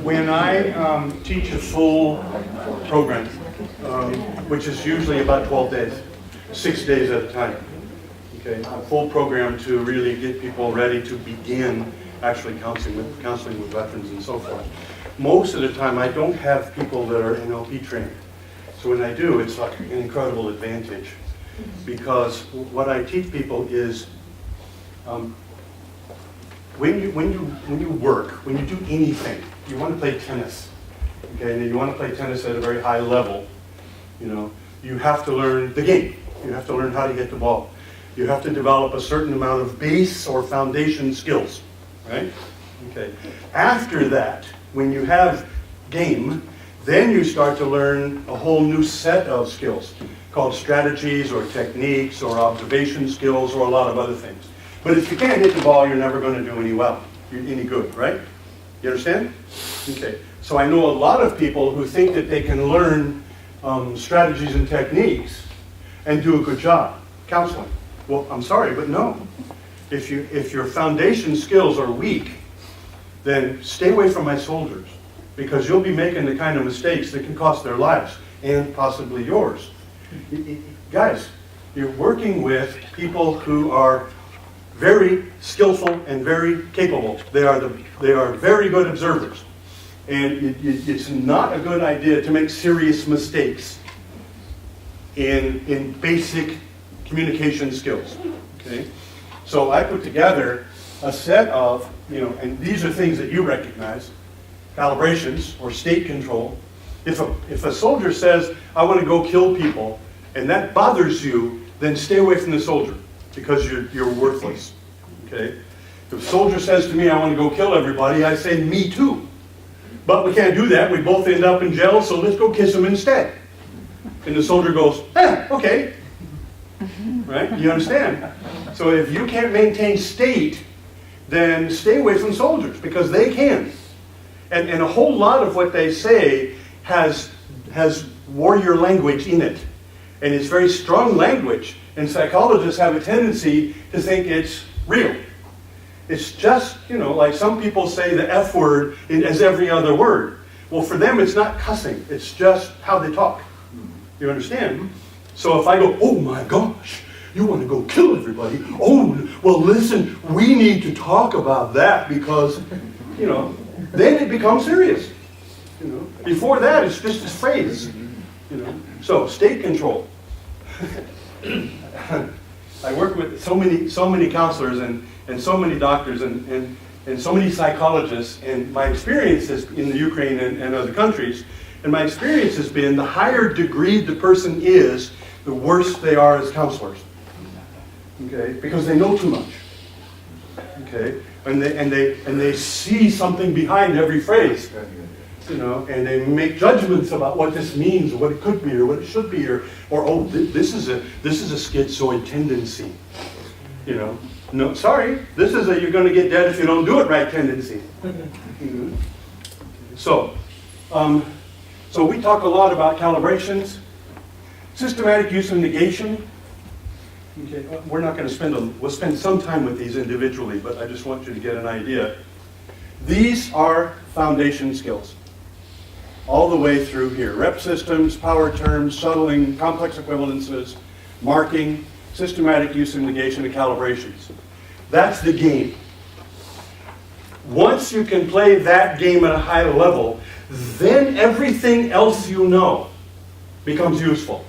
When I teach a full program, which is usually about 12 days, 6 days at a time, okay, a full program to really get people ready to begin actually counseling with veterans and so forth. Most of the time, I don't have people that are NLP trained. So when I do, it's like an incredible advantage, because what I teach people is when you work, when you do anything, you want to play tennis, okay, and you want to play tennis at a very high level, you know, you have to learn the game. You have to learn how to hit the ball. You have to develop a certain amount of base or foundation skills, right? Okay. After that, when you have game, then you start to learn a whole new set of skills called strategies or techniques or observation skills or a lot of other things. But if you can't hit the ball, you're never going to do any good, right? You understand? Okay. So I know a lot of people who think that they can learn strategies and techniques and do a good job counseling. Well, I'm sorry, but no. If your foundation skills are weak, then stay away from my soldiers, because you'll be making the kind of mistakes that can cost their lives and possibly yours. Guys, you're working with people who are very skillful and very capable. They are very good observers. And it's not a good idea to make serious mistakes in basic communication skills. Okay? So I put together a set of, and these are things that you recognize, calibrations or state control. If a soldier says, I want to go kill people, and that bothers you, then stay away from the soldier, because you're worthless. Okay? If a soldier says to me, I want to go kill everybody, I say, me too. But we can't do that. We both end up in jail, so let's go kiss him instead. And the soldier goes, okay. Right? You understand? So if you can't maintain state, then stay away from soldiers, because they can. And a whole lot of what they say has warrior language in it. And it's very strong language. And psychologists have a tendency to think it's real. It's just, like some people say the F word as every other word. Well, for them, it's not cussing. It's just how they talk. You understand? So if I go, oh my gosh, you want to go kill everybody? Oh, well, listen, we need to talk about that, because, then it becomes serious. Before that, it's just a phrase. So state control. I work with so many counselors and so many doctors and so many psychologists, and my experience is in the Ukraine and other countries, and my experience has been the higher degree the person is, the worse they are as counselors. Okay, because they know too much. Okay, and they see something behind every phrase. And they make judgments about what this means, or what it could be, or what it should be, or oh, this is a schizoid tendency. No, sorry, this is a you're going to get dead if you don't do it right tendency. So we talk a lot about calibrations, systematic use of negation. Okay, we're not going to we'll spend some time with these individually, but I just want you to get an idea. These are foundation skills. All the way through here. Rep systems, power terms, shuttling, complex equivalences, marking, systematic use of negation, and calibrations. That's the game. Once you can play that game at a high level, then everything else you know becomes useful.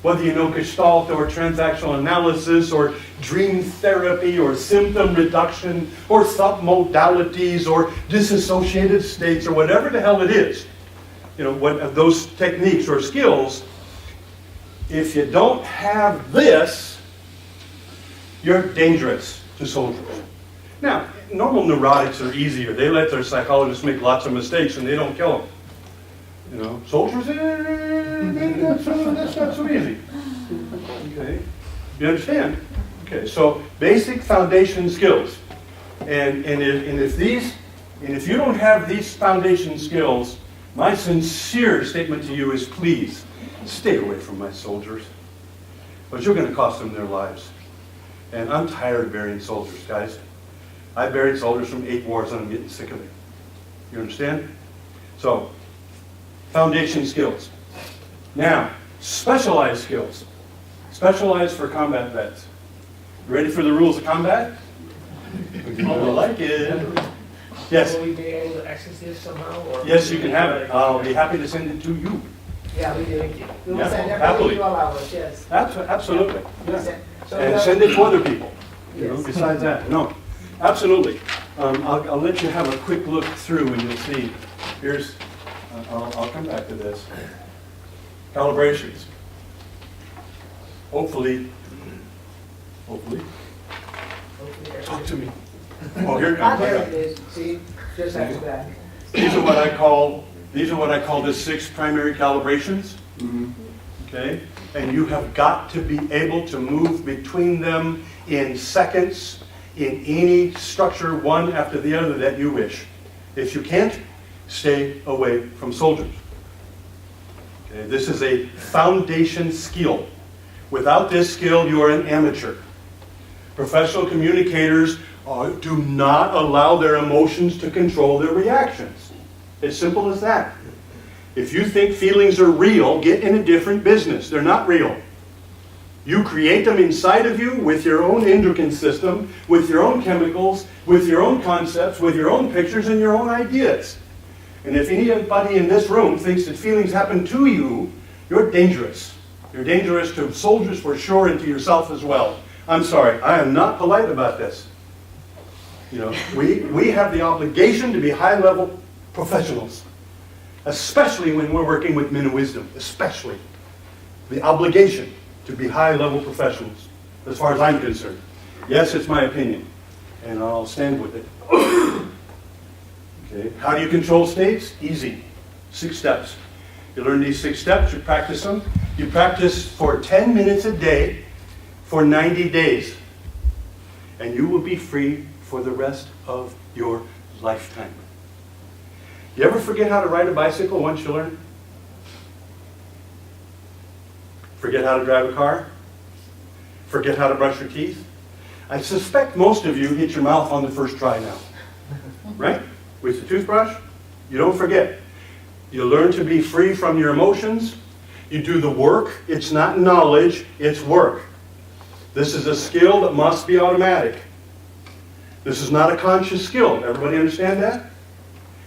Whether you know Gestalt or transactional analysis or dream therapy or symptom reduction or submodalities or disassociated states or whatever the hell it is, what of those techniques or skills, if you don't have this, you're dangerous to soldiers. Now, normal neurotics are easier. They let their psychologists make lots of mistakes and they don't kill them. Soldiers, that's not so easy. Okay, you understand? Okay, so basic foundation skills, and if you don't have these foundation skills, my sincere statement to you is, please stay away from my soldiers, but you're going to cost them their lives. And I'm tired of burying soldiers, guys. I buried soldiers from 8 wars and I'm getting sick of it. You understand? So, foundation skills. Now, specialized skills. Specialized for combat vets. Ready for the rules of combat? I like it. Yes. Will we be able to access this somehow? Or Yes, you can have it. I'll be happy to send it to you. Yeah, we do. We will Yeah, send happily. everything to all hours, yes. Absolutely. Yeah. So And send it to other people, you know, Yes. besides that. No, absolutely. I'll let you have a quick look through and you'll see. Here's, I'll come back to this. Calibrations. Hopefully, talk to me. Oh, here it Ah, comes. there it is. See, just after that. These are what I call the 6 primary calibrations. Okay? And you have got to be able to move between them in seconds in any structure, one after the other that you wish. If you can't, stay away from soldiers. Okay? This is a foundation skill. Without this skill, you are an amateur. Professional communicators do not allow their emotions to control their reactions. As simple as that. If you think feelings are real, get in a different business. They're not real. You create them inside of you with your own endocrine system, with your own chemicals, with your own concepts, with your own pictures and your own ideas. And if anybody in this room thinks that feelings happen to you, you're dangerous. You're dangerous to soldiers for sure and to yourself as well. I'm sorry, I am not polite about this. You know, we have the obligation to be high-level professionals, especially when we're working with men of wisdom, especially. The obligation to be high-level professionals, as far as I'm concerned. Yes, it's my opinion, and I'll stand with it. Okay. How do you control states? Easy. 6 steps. You learn these 6 steps, you practice them. You practice for 10 minutes a day for 90 days. And you will be free for the rest of your lifetime. You ever forget how to ride a bicycle once you learn? Forget how to drive a car? Forget how to brush your teeth? I suspect most of you hit your mouth on the first try now. Right? With the toothbrush? You don't forget. You learn to be free from your emotions. You do the work. It's not knowledge, it's work. This is a skill that must be automatic. This is not a conscious skill. Everybody understand that?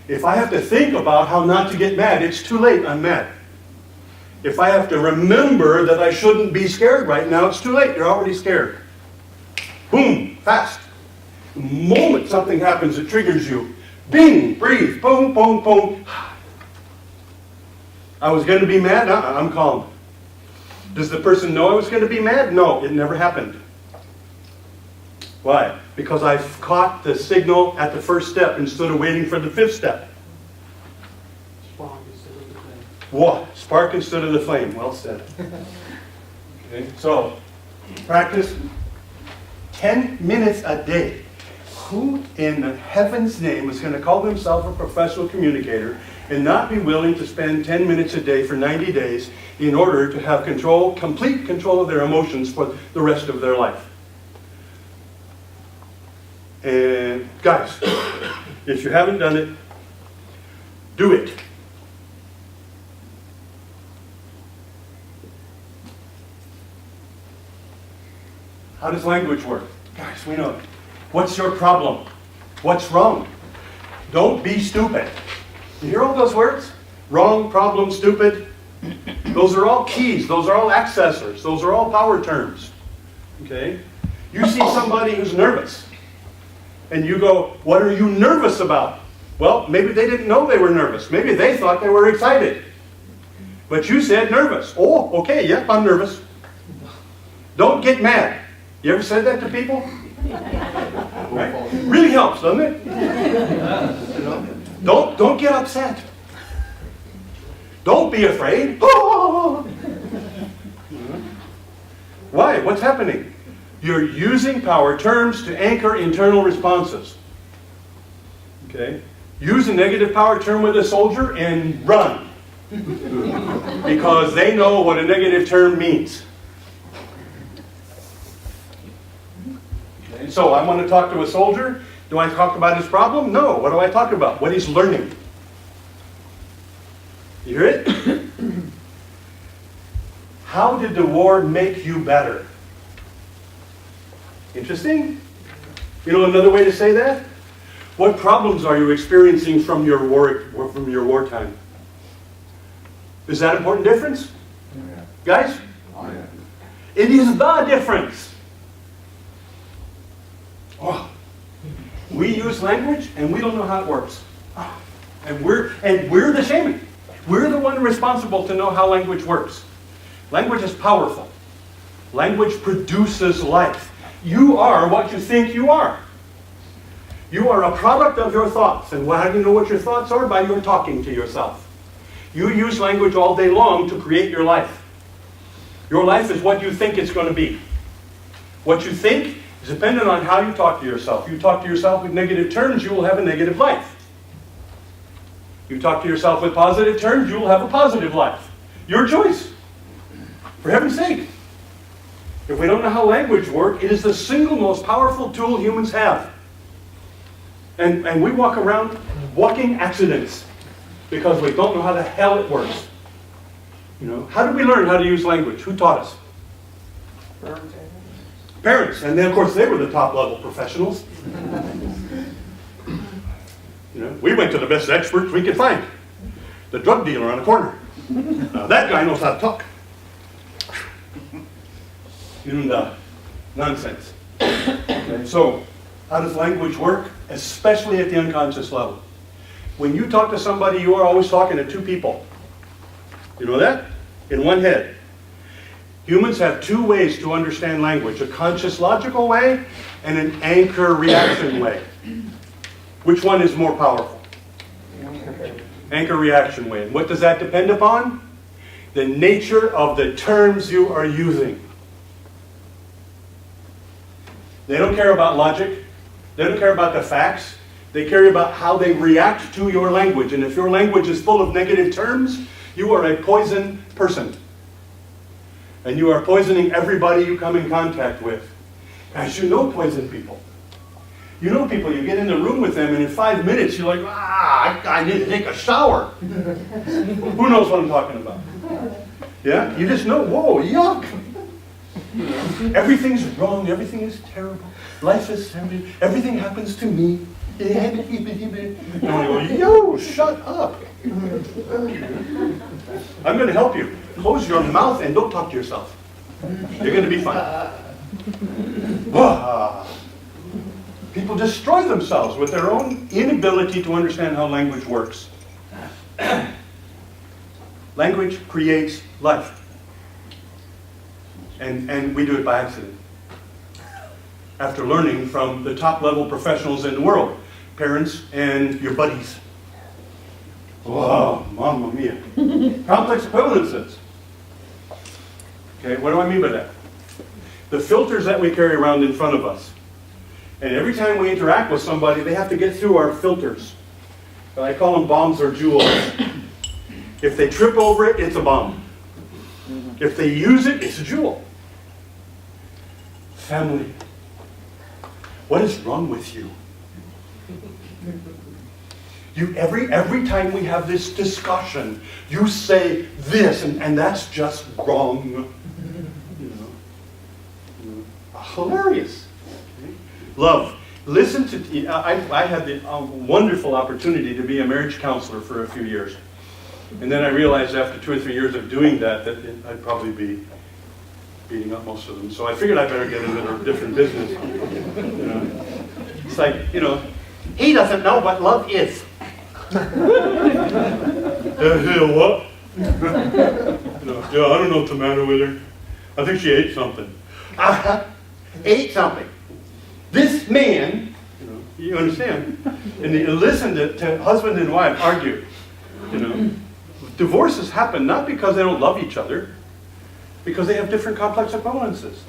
If I have to think about how not to get mad, it's too late, I'm mad. If I have to remember that I shouldn't be scared right now, it's too late, you're already scared. Boom, fast. The moment something happens that triggers you, bing, breathe, boom, boom, boom. I was going to be mad? I'm calm. Does the person know I was going to be mad? No, it never happened. Why? Because I caught the signal at the first step instead of waiting for the 5th step. Spark instead of the flame. What? Spark instead of the flame. Well said. Okay, so practice 10 minutes a day. Who in heaven's name is going to call themselves a professional communicator and not be willing to spend 10 minutes a day for 90 days in order to have control, complete control of their emotions for the rest of their life? And guys, if you haven't done it, do it. How does language work? Guys, we know it. What's your problem? What's wrong? Don't be stupid. You hear all those words? Wrong, problem, stupid. Those are all keys. Those are all accessors. Those are all power terms. Okay? You see somebody who's nervous. And you go, what are you nervous about? Well, maybe they didn't know they were nervous. Maybe they thought they were excited. But you said nervous. Oh, okay, yep, I'm nervous. Don't get mad. You ever said that to people? Right? Really helps, doesn't it? You know? Don't get upset. Don't be afraid. Why? What's happening? You're using power terms to anchor internal responses. Okay? Use a negative power term with a soldier and run. Because they know what a negative term means. Okay? So I want to talk to a soldier. Do I talk about his problem? No. What do I talk about? What he's learning. You hear it? How did the war make you better? Interesting? You know another way to say that? What problems are you experiencing from your wartime? Is that an important difference? Yeah. Guys? Oh, yeah. It is the difference. Oh. We use language and we don't know how it works. And we're the shaman. We're the one responsible to know how language works. Language is powerful. Language produces life. You are what you think you are. You are a product of your thoughts. And how do you know what your thoughts are? By your talking to yourself. You use language all day long to create your life. Your life is what you think it's going to be. What you think is dependent on how you talk to yourself. You talk to yourself with negative terms, you will have a negative life. You talk to yourself with positive terms, you will have a positive life. Your choice. For heaven's sake. If we don't know how language works, it is the single most powerful tool humans have. And we walk around walking accidents because we don't know how the hell it works. You know, how did we learn how to use language? Who taught us? Parents. And then, of course, they were the top-level professionals. You know, we went to the best experts we could find. The drug dealer on the corner. Now, that guy knows how to talk. Nonsense. Okay, so, how does language work? Especially at the unconscious level. When you talk to somebody, you are always talking to two people. You know that? In one head. Humans have two ways to understand language. A conscious logical way and an anchor reaction way. Which one is more powerful? Anchor reaction way. And what does that depend upon? The nature of the terms you are using. They don't care about logic. They don't care about the facts. They care about how they react to your language. And if your language is full of negative terms, you are a poison person. And you are poisoning everybody you come in contact with. As you know poison people. You know people, you get in the room with them and in 5 minutes you're like, I need to take a shower. Who knows what I'm talking about? Yeah? You just know, whoa, yuck. Everything's wrong, everything is terrible. Life is terrible, everything happens to me. And you go, yo, shut up. I'm going to help you. Close your mouth and don't talk to yourself. You're going to be fine. People destroy themselves with their own inability to understand how language works. Language creates life. And we do it by accident. After learning from the top level professionals in the world, parents and your buddies. Whoa, mamma mia. Complex equivalences. Okay, what do I mean by that? The filters that we carry around in front of us. And every time we interact with somebody, they have to get through our filters. I call them bombs or jewels. If they trip over it, it's a bomb. If they use it, it's a jewel. Family. What is wrong with you? Every time we have this discussion, you say this, and that's just wrong. Hilarious. Okay? Love. Listen to. I had the wonderful opportunity to be a marriage counselor for a few years, and then I realized after 2 or 3 years of doing that I'd probably be beating up most of them. So I figured I better get into a different business. You know? It's like, he doesn't know what love is. What? Yeah, I don't know what's the matter with her. I think she ate something. Ate something. This man, you understand, and you listen to husband and wife argue. Divorces happen not because they don't love each other, because they have different complex equivalences.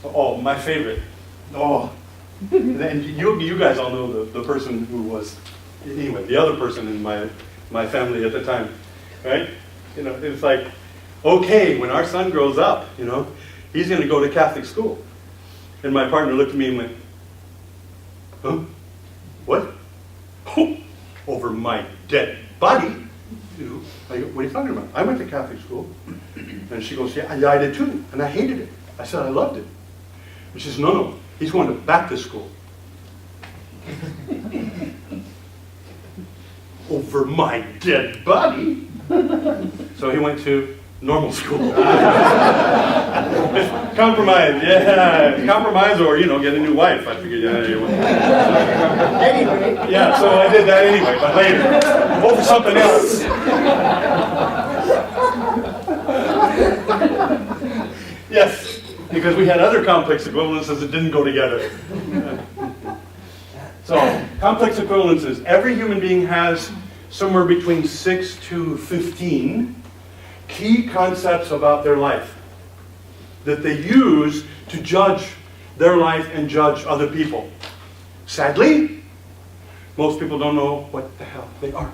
Oh, my favorite. Oh. And you guys all know the person who was, anyway, the other person in my family at the time, right? It's like, okay, when our son grows up, he's going to go to Catholic school. And my partner looked at me and went, huh? What? Oh, over my dead body? do. I go, what are you talking about? I went to Catholic school. And she goes, yeah, I did too. And I hated it. I said, I loved it. And she says, no, he's going to Baptist school. Over my dead body. So he went to normal school. Compromise, yeah. Compromise or, get a new wife. I figured, Anyway. Yeah, so I did that anyway, but later. Over something else. Yes, because we had other complex equivalences that didn't go together. So, complex equivalences. Every human being has somewhere between 6 to 15 key concepts about their life that they use to judge their life and judge other people. Sadly, most people don't know what the hell they are.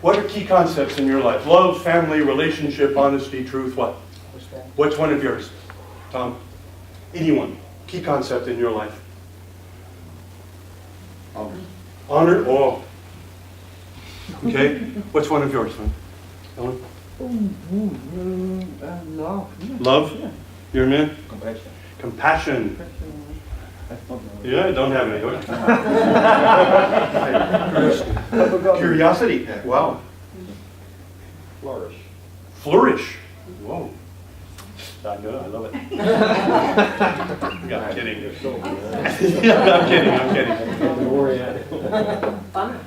What are key concepts in your life? Love, family, relationship, honesty, truth, what? Respect. What's one of yours? Tom? Anyone? Key concept in your life? Honor. Honor? Oh. Okay. What's one of yours, son? Ellen? Love. Love? Yeah. You're a man? Compassion. Compassion. That's not the Yeah, I don't have any. Curiosity. Wow. Flourish. Flourish. Whoa. Not good. I love it. I'm kidding. You're so Yeah, I'm kidding. Don't worry at it. Honor.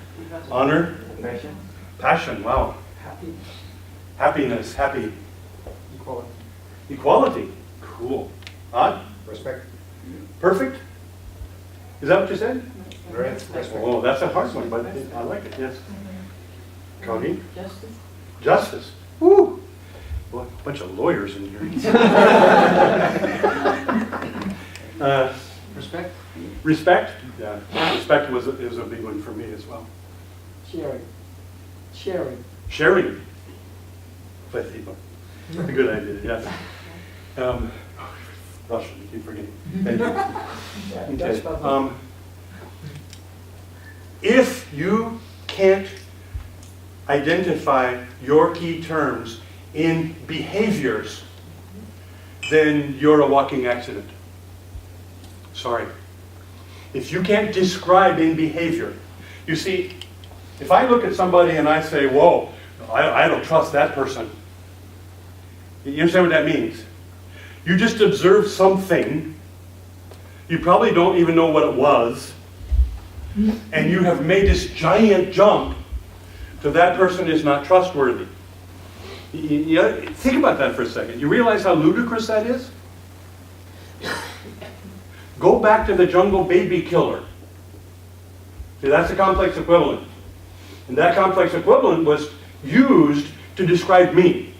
Honor. Passion. Passion. Wow. Happy. Happiness. Happy. Equality. Equality. Cool. Odd. Respect. Perfect. Is that what you said? Respect. Oh, that's a hard one, but I like it. Yes. Cody. Justice. Justice. Woo. Boy, a bunch of lawyers in here. Respect. Respect. Yeah. Respect was a big one for me as well. Sharing. Sharing. Sharing. Спасибо. A good idea. Yes. Russian. I keep forgetting. Thank you. Yeah, Okay. Dutch If you can't identify your key terms in behaviors, then you're a walking accident. Sorry. If you can't describe in behavior, you see, if I look at somebody and I say, whoa, I don't trust that person. You understand what that means? You just observe something, you probably don't even know what it was, and you have made this giant jump to that person is not trustworthy. Think about that for a second. You realize how ludicrous that is? Go back to the jungle baby killer. See, that's a complex equivalent. And that complex equivalent was used to describe me.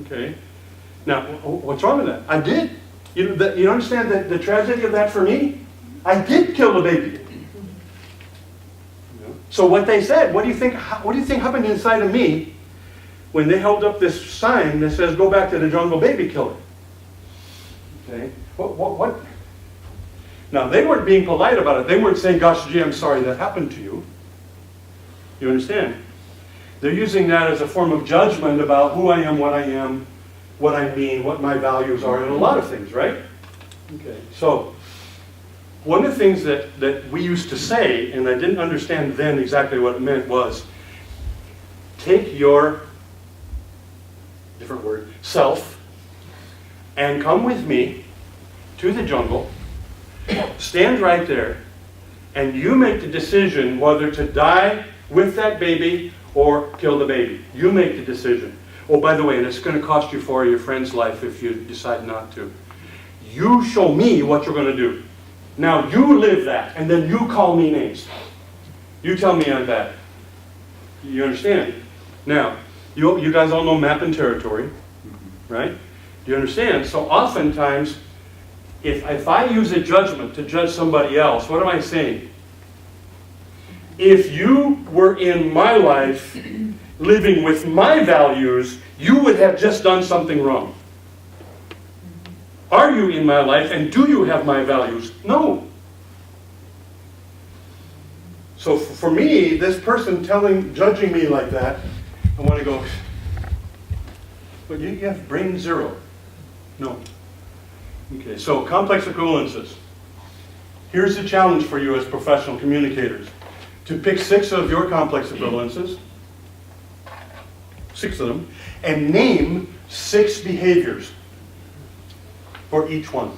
Okay? Now, what's wrong with that? I did. You understand the tragedy of that for me? I did kill the baby. So what they said, what do you think happened inside of me when they held up this sign that says, go back to the jungle baby killer? Okay? What? Now, they weren't being polite about it. They weren't saying, gosh, gee, I'm sorry that happened to you. You understand? They're using that as a form of judgment about who I am, what I mean, what my values are, and a lot of things, right? Okay. So, one of the things that we used to say, and I didn't understand then exactly what it meant, was take your, different word, self, and come with me to the jungle, stand right there, and you make the decision whether to die with that baby or kill the baby. You make the decision. Oh, by the way, and it's going to cost you for your friend's life if you decide not to. You show me what you're going to do. Now you live that, and then you call me names. You tell me I'm bad. You understand? Now, you guys all know map and territory, right? Do you understand? So oftentimes, if I use a judgment to judge somebody else, what am I saying? If you were in my life, living with my values, you would have just done something wrong. Are you in my life and do you have my values? No. So for me, this person judging me like that, I want to go, but you have brain zero. No. Okay, so complex equivalences. Here's the challenge for you as professional communicators. To pick 6 of your complex equivalences, 6 of them, and name 6 behaviors for each one.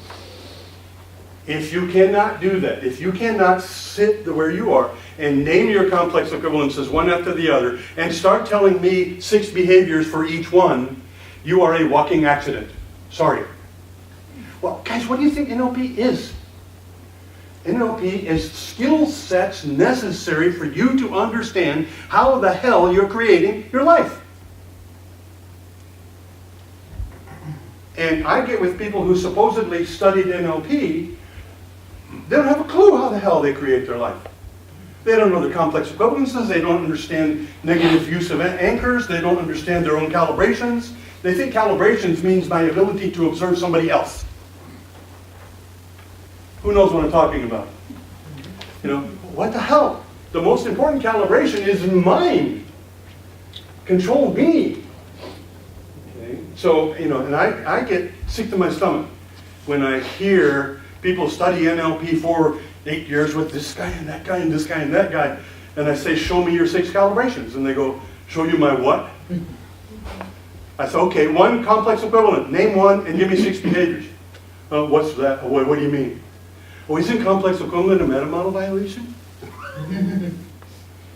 If you cannot do that, if you cannot sit where you are and name your complex equivalences one after the other and start telling me 6 behaviors for each one, you are a walking accident. Sorry. Well, guys, what do you think NLP is? NLP is skill sets necessary for you to understand how the hell you're creating your life. And I get with people who supposedly studied NLP, they don't have a clue how the hell they create their life. They don't know their complex equivalences, they don't understand negative use of anchors, they don't understand their own calibrations. They think calibrations means my ability to observe somebody else. Who knows what I'm talking about? You know, what the hell? The most important calibration is mine. Control me. Okay? So, you know, and I get sick to my stomach when I hear people study NLP for 8 years with this guy and that guy and this guy and that guy. And I say, show me your 6 calibrations. And they go, show you my what? I say, okay, 1 complex equivalent. Name 1 and give me 6 behaviors. What's that? What do you mean? Oh, isn't complex equivalent a meta-model violation?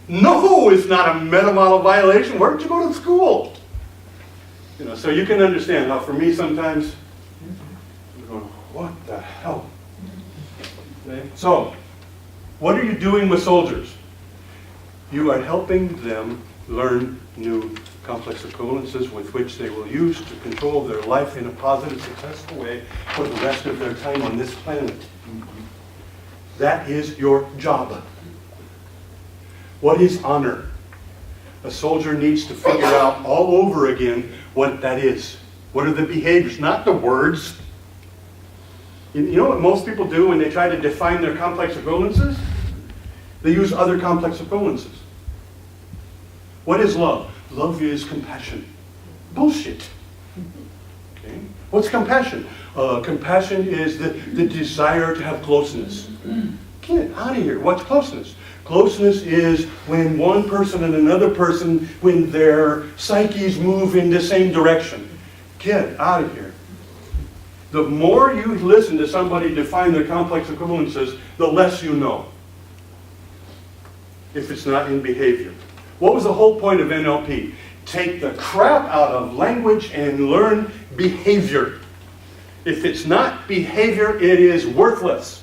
No, it's not a meta-model violation. Where did you go to school? You know, so you can understand how for me sometimes, I'm going, what the hell? Okay? So, what are you doing with soldiers? You are helping them learn new complex equivalences with which they will use to control their life in a positive, successful way for the rest of their time on this planet. That is your job. What is honor? A soldier needs to figure out all over again what that is. What are the behaviors, not the words. You know what most people do when they try to define their complex equivalences? They use other complex equivalences. What is love? Love is compassion. Bullshit. Okay? What's compassion? Compassion is the desire to have closeness. Get out of here. What's closeness? Closeness is when one person and another person, when their psyches move in the same direction. Get out of here. The more you listen to somebody define their complex equivalences, the less you know. If it's not in behavior. What was the whole point of NLP? Take the crap out of language and learn behavior. If it's not behavior, it is worthless.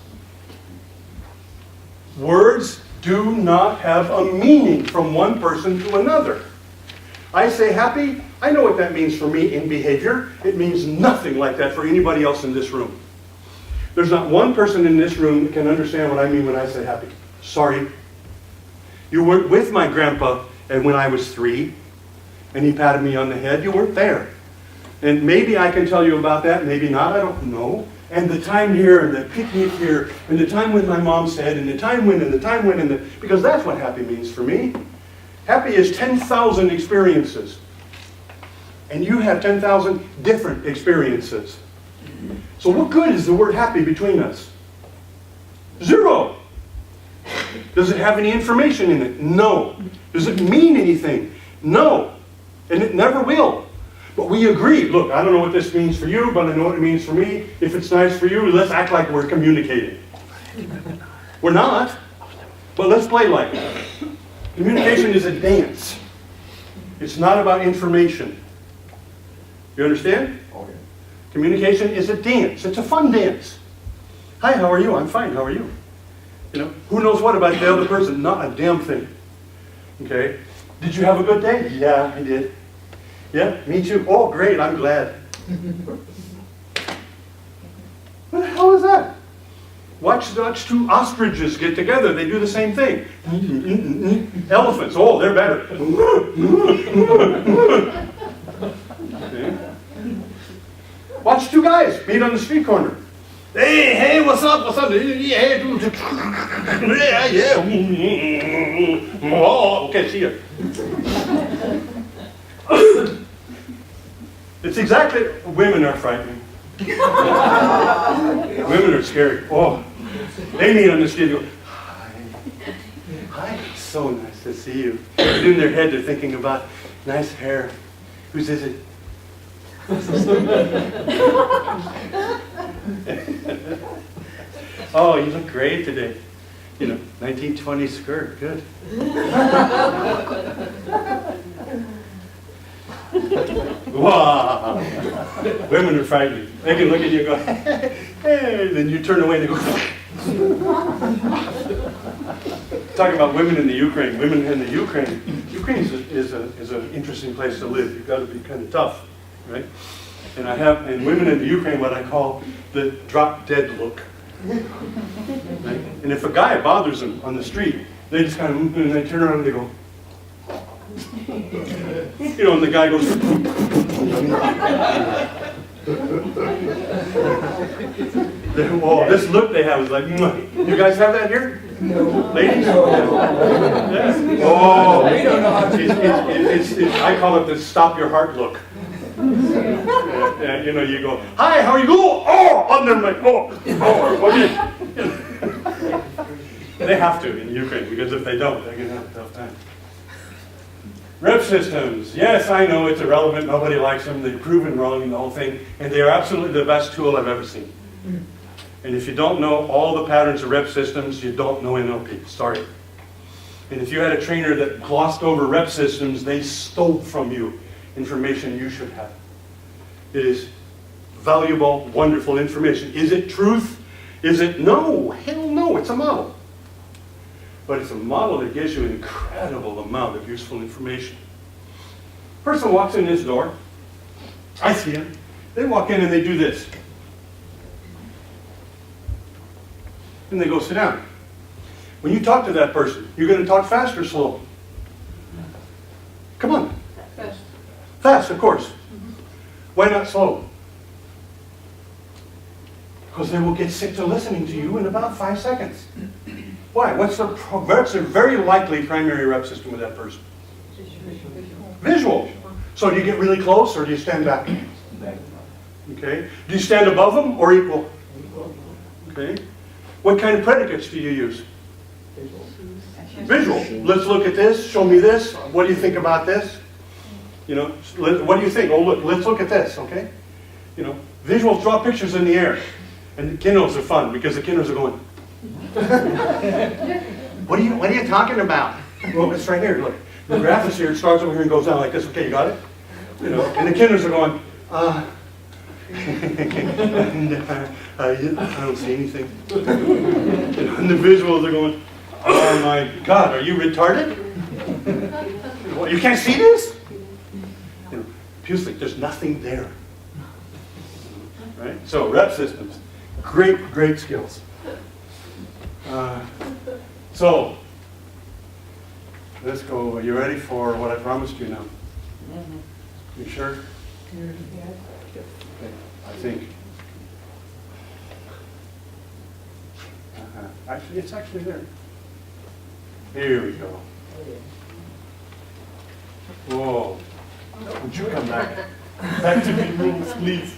Words do not have a meaning from one person to another. I say happy, I know what that means for me in behavior. It means nothing like that for anybody else in this room. There's not one person in this room that can understand what I mean when I say happy. Sorry. You weren't with my grandpa and when I was 3, and he patted me on the head. You weren't there. And maybe I can tell you about that, maybe not, I don't know. And the time here, and the picnic here, and the time when my mom said, and the time when, and the time when, and the... Because that's what happy means for me. Happy is 10,000 experiences. And you have 10,000 different experiences. So what good is the word happy between us? 0. Does it have any information in it? No. Does it mean anything? No. And it never will. But we agree. Look, I don't know what this means for you, but I know what it means for me. If it's nice for you, let's act like we're communicating. We're not, but let's play like it. Communication is a dance. It's not about information. You understand? Okay. Communication is a dance. It's a fun dance. Hi, how are you? I'm fine. How are you? You know, who knows what about the other person? Not a damn thing. Okay? Did you have a good day? Yeah, I did. Yeah, me too. Oh, great, I'm glad. What the hell is that? Watch 2 ostriches get together. They do the same thing. Elephants, oh, they're better. Okay. Watch 2 guys meet on the street corner. Hey, what's up? What's up? Yeah, yeah. Oh, okay, see ya. It's exactly, women are frightening. Women are scary. Oh, they need to understand. You go, hi, it's so nice to see you. And in their head, they're thinking about nice hair. Whose is it? Oh, you look great today. 1920 skirt, good. Wow. Women are frightening. They can look at you and go, hey, then you turn away and they go. Talking about women in the Ukraine. Women in the Ukraine. Ukraine is an interesting place to live. You've got to be kind of tough, right? And women in the Ukraine, what I call the drop dead look. Right? And if a guy bothers them on the street, they just kind of, and they turn around and they go, and the guy goes, oh, this look they have is like, you guys have that here? No. Ladies? No. Yeah. Oh, we don't know how to I call it the stop your heart look. You go, hi, how are you? Oh, and they're like, okay. They have to in Ukraine, because if they don't, they're going to have a tough time. Rep systems. Yes, I know it's irrelevant. Nobody likes them. They've proven wrong in the whole thing. And they are absolutely the best tool I've ever seen. And if you don't know all the patterns of rep systems, you don't know NLP. Sorry. And if you had a trainer that glossed over rep systems, they stole from you information you should have. It is valuable, wonderful information. Is it truth? Is it? No. Hell no. It's a model. But it's a model that gives you an incredible amount of useful information. Person walks in this door. I see him. They walk in and they do this. And they go sit down. When you talk to that person, you're going to talk fast or slow? Come on. Fast. Fast, of course. Why not slow? Because they will get sick to listening to you in about 5 seconds. Why? What's the very likely primary rep system with that person? Visual. So do you get really close or do you stand back? Okay. Do you stand above them or equal? Okay. What kind of predicates do you use? Visual. Let's look at this. Show me this. What do you think about this? What do you think? Oh, look. Let's look at this. Okay. Visuals draw pictures in the air, and the kiddos are fun because the kiddos are going. What are you talking about? Well, it's right here. Look, the graph is here. It starts over here and goes down like this. Okay, you got it? And the kiddos are going. I don't see anything. And the visuals are going. Oh my God, are you retarded? What, you can't see this? Like there's nothing there. Right? So rep systems, great skills. So let's go. Are you ready for what I promised you now? You sure? Okay, I think. Actually, it's actually there. Here we go. Whoa. Would you come back? Back to the rules, please.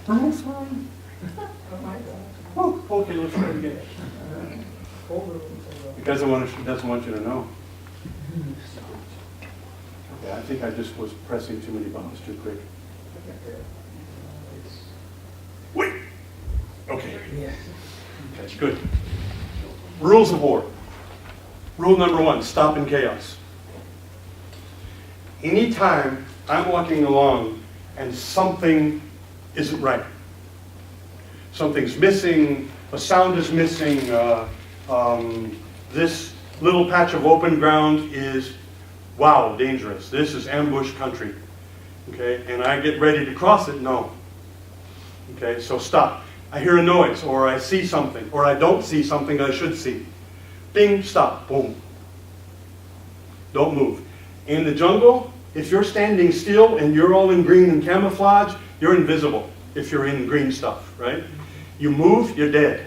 Rules, fine. Oh, okay, let's try it again. He doesn't want you to know. Okay, I think I just was pressing too many buttons too quick. Wait. Okay. That's good. Rules of war. Rule number 1, stop in chaos. Anytime I'm walking along and something isn't right, something's missing, a sound is missing, this little patch of open ground is, wow, dangerous. This is ambush country. Okay, and I get ready to cross it, no. Okay, so stop. I hear a noise, or I see something, or I don't see something I should see. Bing, stop, boom. Don't move. In the jungle, if you're standing still and you're all in green and camouflage, you're invisible if you're in green stuff, right? You move, you're dead.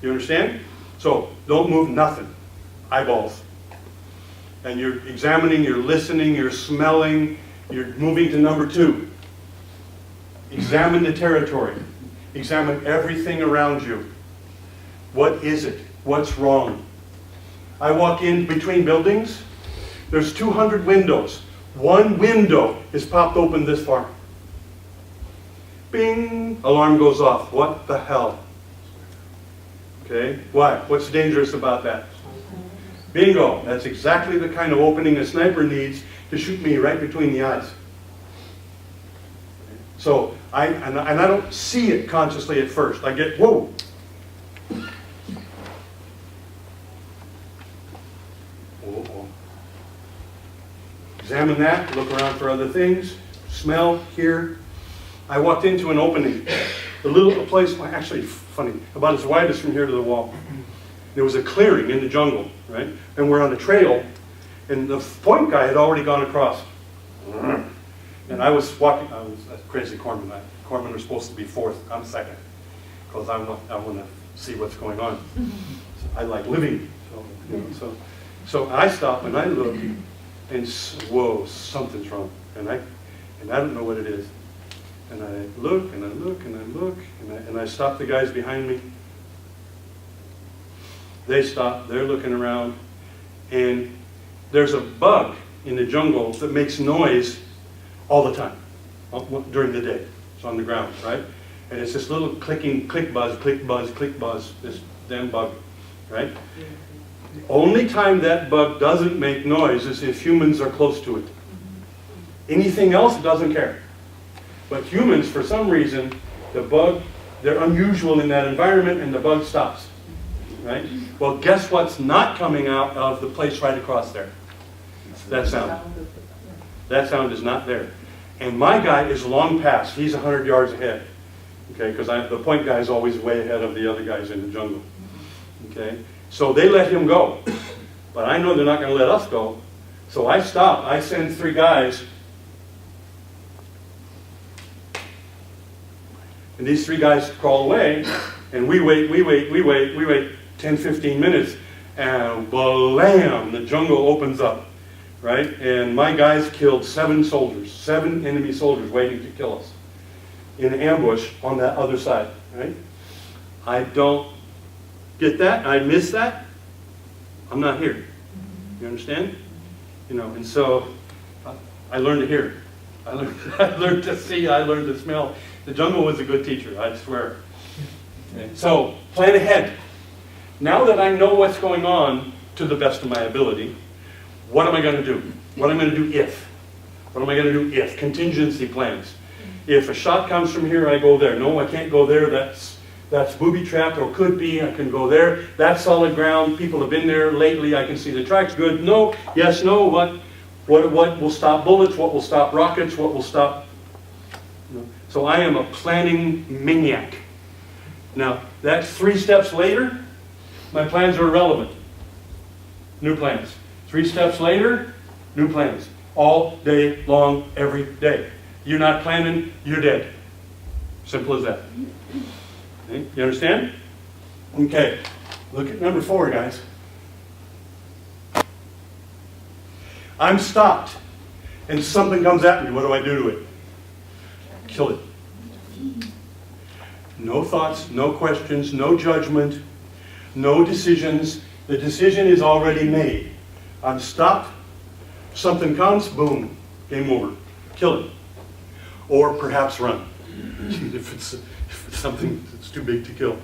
You understand? So don't move nothing. Eyeballs. And you're examining, you're listening, you're smelling, you're moving to number 2. Examine the territory. Examine everything around you. What is it? What's wrong? I walk in between buildings. There's 200 windows. One window is popped open this far. Bing! Alarm goes off. What the hell? Okay, why? What's dangerous about that? Bingo! That's exactly the kind of opening a sniper needs to shoot me right between the eyes. So, I don't see it consciously at first. I get, whoa! Whoa. Examine that, look around for other things, smell, hear. I walked into an opening. A place, actually funny, about as wide as from here to the wall. There was a clearing in the jungle, right? And we're on a trail, and the point guy had already gone across. And I was walking, I was a crazy corpsman. Corpsmen are supposed to be fourth, I'm second, because I want to see what's going on. So I like living, so I stop and I look, and whoa, something's wrong, and I don't know what it is. And I look, and I look, and I look, and I stop the guys behind me. They stop, they're looking around, and there's a bug in the jungle that makes noise all the time, during the day. It's on the ground, right? And it's this little clicking, click buzz, this damn bug, right? The only time that bug doesn't make noise is if humans are close to it. Anything else, it doesn't care. But humans, for some reason, the bug, they're unusual in that environment, and the bug stops, right? Well, guess what's not coming out of the place right across there? That sound. That sound is not there. And my guy is long past. He's 100 yards ahead, okay? Because the point guy is always way ahead of the other guys in the jungle, okay? So they let him go. But I know they're not going to let us go. So I stop. I send 3 guys. And these 3 guys crawl away, and we wait 10, 15 minutes, and blam, the jungle opens up, right? And my guys killed 7 soldiers, 7 enemy soldiers waiting to kill us in ambush on that other side, right? I don't get that, I miss that, I'm not here. You understand? You know, and so I learned to hear. I learned to see, I learned to smell. The jungle was a good teacher, I swear. Okay. So, plan ahead. Now that I know what's going on to the best of my ability, what am I going to do? What am I going to do if? What am I going to do if? Contingency plans. If a shot comes from here, I go there. No, I can't go there. That's booby-trapped, or could be. I can go there. That's solid ground. People have been there lately. I can see the tracks. Good. No. Yes. No. What will stop bullets? What will stop rockets? What will stop? So I am a planning maniac. Now, that's 3 steps later. My plans are irrelevant. New plans. 3 steps later, new plans. All day long, every day. You're not planning, you're dead. Simple as that. Okay? You understand? Okay. Look at number 4, guys. I'm stopped, and something comes at me. What do I do to it? Kill it. No thoughts, no questions, no judgment, no decisions. The decision is already made. I'm stopped. Something comes, boom, game over. Kill it. Or perhaps run. if it's something that's too big to kill.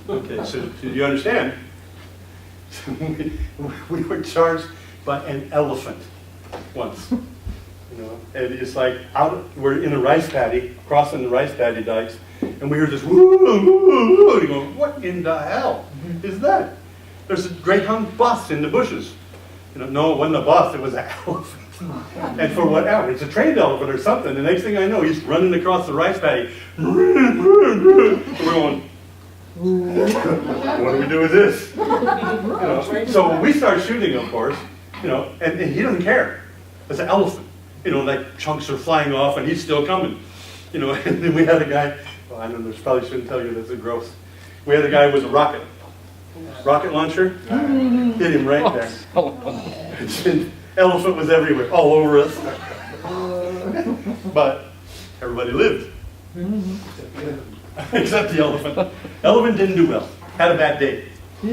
Okay, so do you understand? We were charged by an elephant once. You know, and it's like we're in a rice paddy, crossing the rice paddy dikes, and we hear this woo, woo, woo, and you go, what in the hell is that? There's a greyhound bus in the bushes. You know, no, it wasn't a bus, it was an elephant. And for whatever, it's a trained elephant or something. The next thing I know, he's running across the rice paddy. We're going, what do we do with this? You know, so when we start shooting, of course, you know, and he doesn't care. It's an elephant. You know, like chunks are flying off and he's still coming. You know, and then we had a guy, So I know, probably shouldn't tell you that's a gross. We had a guy with a rocket launcher, hit him right there. Elephant was everywhere, all over us. But everybody lived. Except the elephant. Elephant didn't do well. Had a bad day. I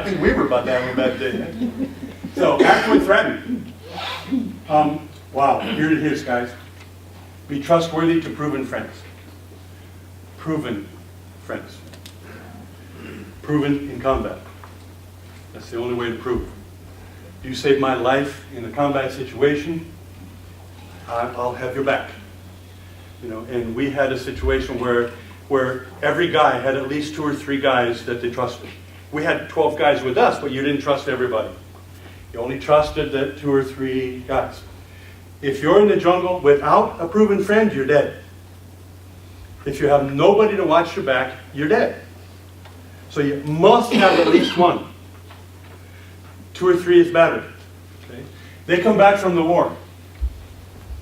think we were about to have a bad day. So, act when threatened. Wow, here it is, guys. Be trustworthy to proven friends. Proven friends. Proven in combat. That's the only way to prove. You saved my life in a combat situation, I'll have your back. You know, and we had a situation where every guy had at least 2 or 3 guys that they trusted. We had 12 guys with us, but you didn't trust everybody. You only trusted the 2 or 3 guys. If you're in the jungle without a proven friend, you're dead. If you have nobody to watch your back, you're dead. So you must have at least one. 2 or 3 is better. Okay? They come back from the war.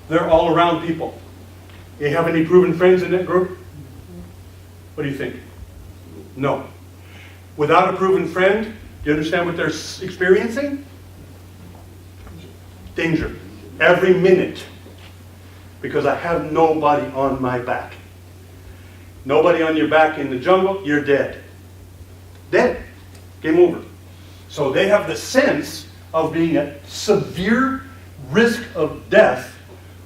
They're all around people. You have any proven friends in that group? What do you think? No. Without a proven friend, do you understand what they're experiencing? Danger. Every minute. Because I have nobody on my back. Nobody on your back in the jungle, you're dead. Dead. Game over. So they have the sense of being at severe risk of death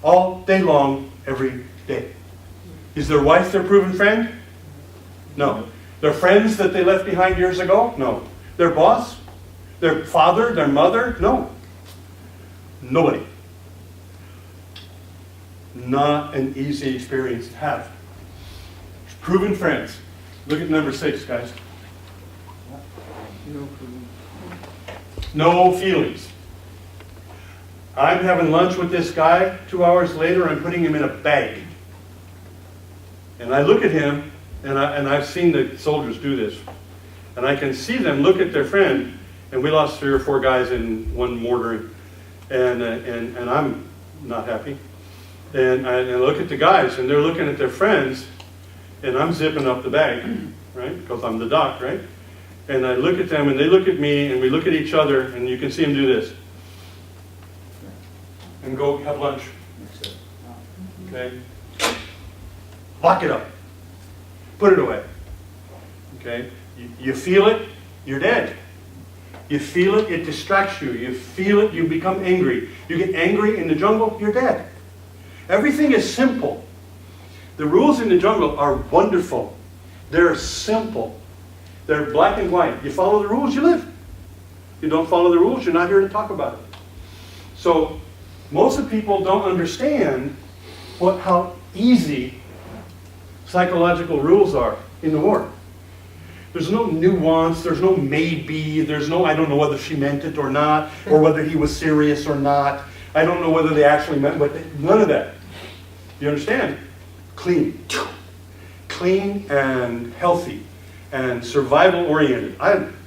all day long, every day. Is their wife their proven friend? No. Their friends that they left behind years ago? No. Their boss? Their father? Their mother? No. Nobody. Not an easy experience to have. Proven friends. Look at number 6, guys. No feelings. I'm having lunch with this guy. 2 hours later, I'm putting him in a bag. And I look at him, and I've seen the soldiers do this. And I can see them look at their friend, and we lost 3 or 4 guys in one mortar, and I'm not happy. And I look at the guys, and they're looking at their friends, and I'm zipping up the bag, right? Because I'm the doc, right? And I look at them, and they look at me, and we look at each other, and you can see them do this. And go have lunch. Okay? Lock it up. Put it away. Okay? You feel it, you're dead. You feel it, it distracts you. You feel it, you become angry. You get angry in the jungle, you're dead. Everything is simple. The rules in the jungle are wonderful. They're simple. They're black and white. You follow the rules, you live. You don't follow the rules, you're not here to talk about it. So, most of the people don't understand how easy psychological rules are in the war. There's no nuance, there's no maybe, there's no I don't know whether she meant it or not, or whether he was serious or not. I don't know whether they actually meant, but none of that. You understand? Clean. Clean and healthy and survival oriented.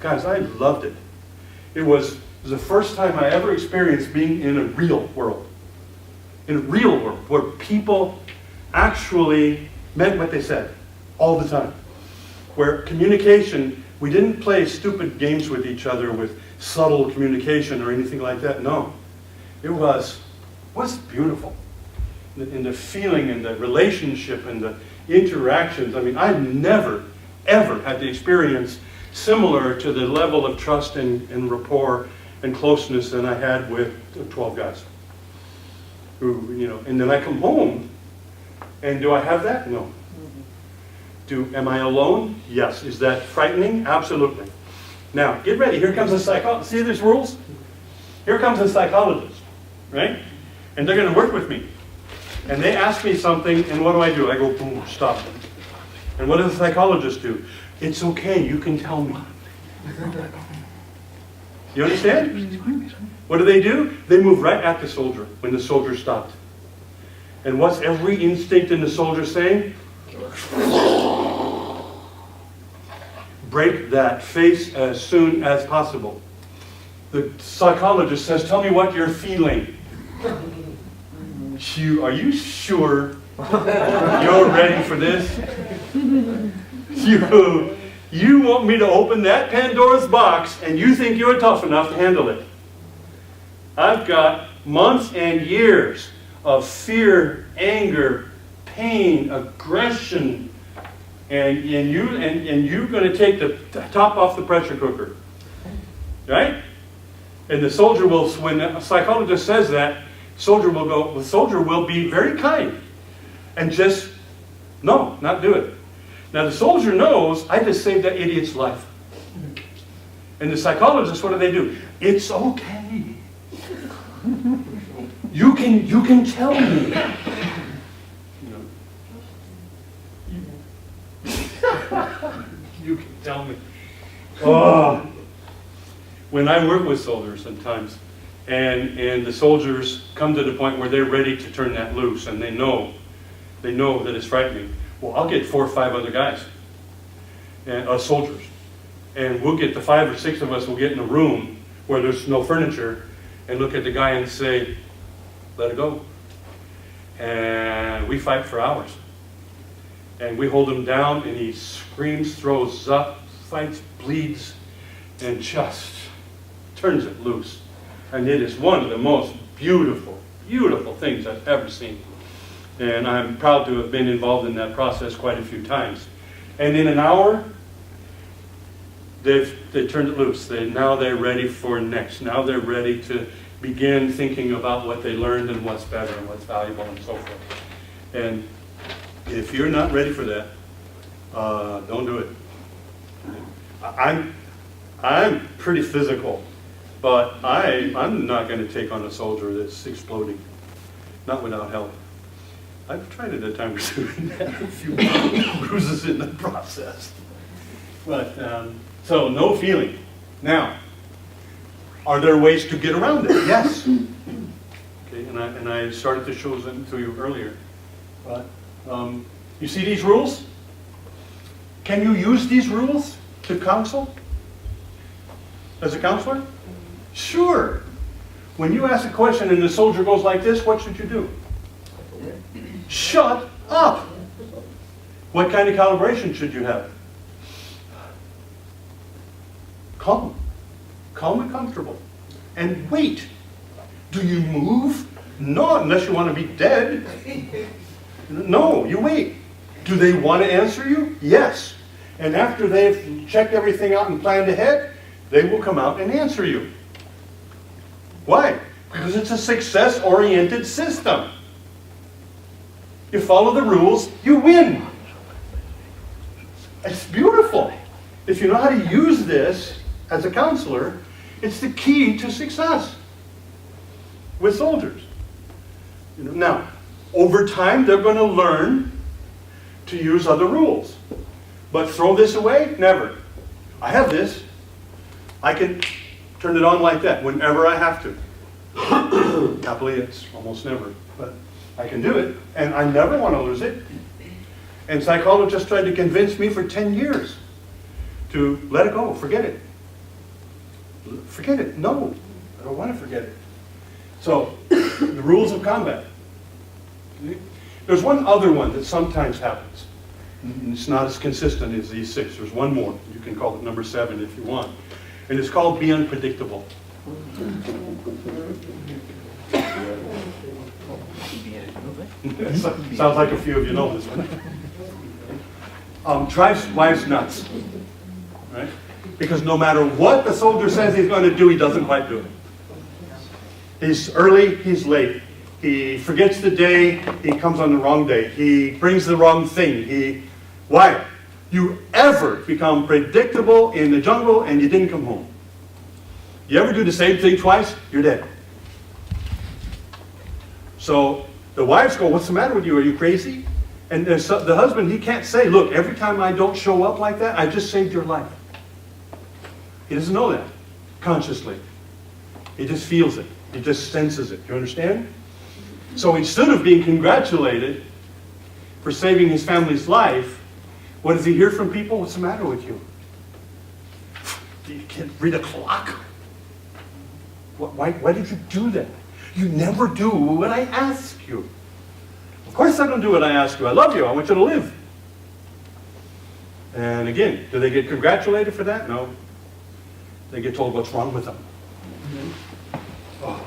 Guys, I loved it. It was the first time I ever experienced being in a real world. In a real world where people actually meant what they said all the time. Where communication, we didn't play stupid games with each other with subtle communication or anything like that. No. It was beautiful. In the feeling and the relationship and the interactions. I mean, I've never, ever had the experience similar to the level of trust and rapport and closeness than I had with 12 guys. Who, you know, and then I come home, and do I have that? No. Am I alone? Yes. Is that frightening? Absolutely. Now, get ready. Here comes a psychologist. See these rules? Here comes a psychologist, right? And they're going to work with me. And they ask me something, and what do? I go, boom, stop. And what does the psychologist do? It's okay, you can tell me. You understand? What do? They move right at the soldier when the soldier stopped. And what's every instinct in the soldier saying? Break that face as soon as possible. The psychologist says, tell me what you're feeling. Are you sure You're ready for this? You want me to open that Pandora's box and you think you're tough enough to handle it. I've got months and years of fear, anger, pain, aggression, and you're going to take the top off the pressure cooker. Right? And the soldier will, when a psychologist says that, the soldier will be very kind and just, no, not do it. Now the soldier knows, I just saved that idiot's life. And the psychologist, what do? It's okay. You can tell me. You can tell me. Oh. When I work with soldiers sometimes, and the soldiers come to the point where they're ready to turn that loose, and they know that it's frightening. Well, I'll get 4 or 5 other guys, and soldiers, and we'll get the 5 or 6 of us. We'll get in a room where there's no furniture, and look at the guy and say, "Let it go." And we fight for hours, and we hold him down, and he screams, throws up, fights, bleeds, and just turns it loose. And it is one of the most beautiful, beautiful things I've ever seen. And I'm proud to have been involved in that process quite a few times. And in an hour, they've turned it loose. Now they're ready for next. Now they're ready to begin thinking about what they learned and what's better and what's valuable and so forth. And if you're not ready for that, don't do it. I'm pretty physical, but I'm not going to take on a soldier that's exploding, not without help. I've tried it a time or two and had a few bruises in the process. But, so no feeling. Now, are there ways to get around it? Yes. Okay, and I started to show them to you earlier. But, you see these rules? Can you use these rules to counsel? As a counselor? Sure. When you ask a question and the soldier goes like this, what should you do? Shut up. What kind of calibration should you have? Calm. Calm and comfortable. And wait. Do you move? No, unless you want to be dead. No, you wait. Do they want to answer you? Yes. And after they've checked everything out and planned ahead, they will come out and answer you. Why? Because it's a success-oriented system. You follow the rules, you win. It's beautiful. If you know how to use this as a counselor, it's the key to success with soldiers. Now, over time, they're going to learn to use other rules. But throw this away? Never. I have this. I can turn it on like that whenever I have to. Happily, it's almost never, but I can do it, and I never want to lose it. And psychologists tried to convince me for 10 years to let it go, forget it. Forget it. No, I don't want to forget it. So, the rules of combat. There's one other one that sometimes happens. It's not as consistent as these 6. There's one more. You can call it number 7 if you want. And it's called be unpredictable. Sounds like a few of you know this one. Drives wives nuts. Right? Because no matter what the soldier says he's going to do, he doesn't quite do it. He's early, he's late. He forgets the day, he comes on the wrong day. He brings the wrong thing. Why? You ever become predictable in the jungle and you didn't come home? You ever do the same thing twice? You're dead. So the wives go, what's the matter with you? Are you crazy? And the husband, he can't say, look, every time I don't show up like that, I just saved your life. He doesn't know that consciously. He just feels it. He just senses it. You understand? So instead of being congratulated for saving his family's life, what does he hear from people? What's the matter with you? You can't read a clock? Why did you do that? You never do what I ask you. Of course I don't do what I ask you. I love you. I want you to live. And again, do they get congratulated for that? No. They get told what's wrong with them. Oh.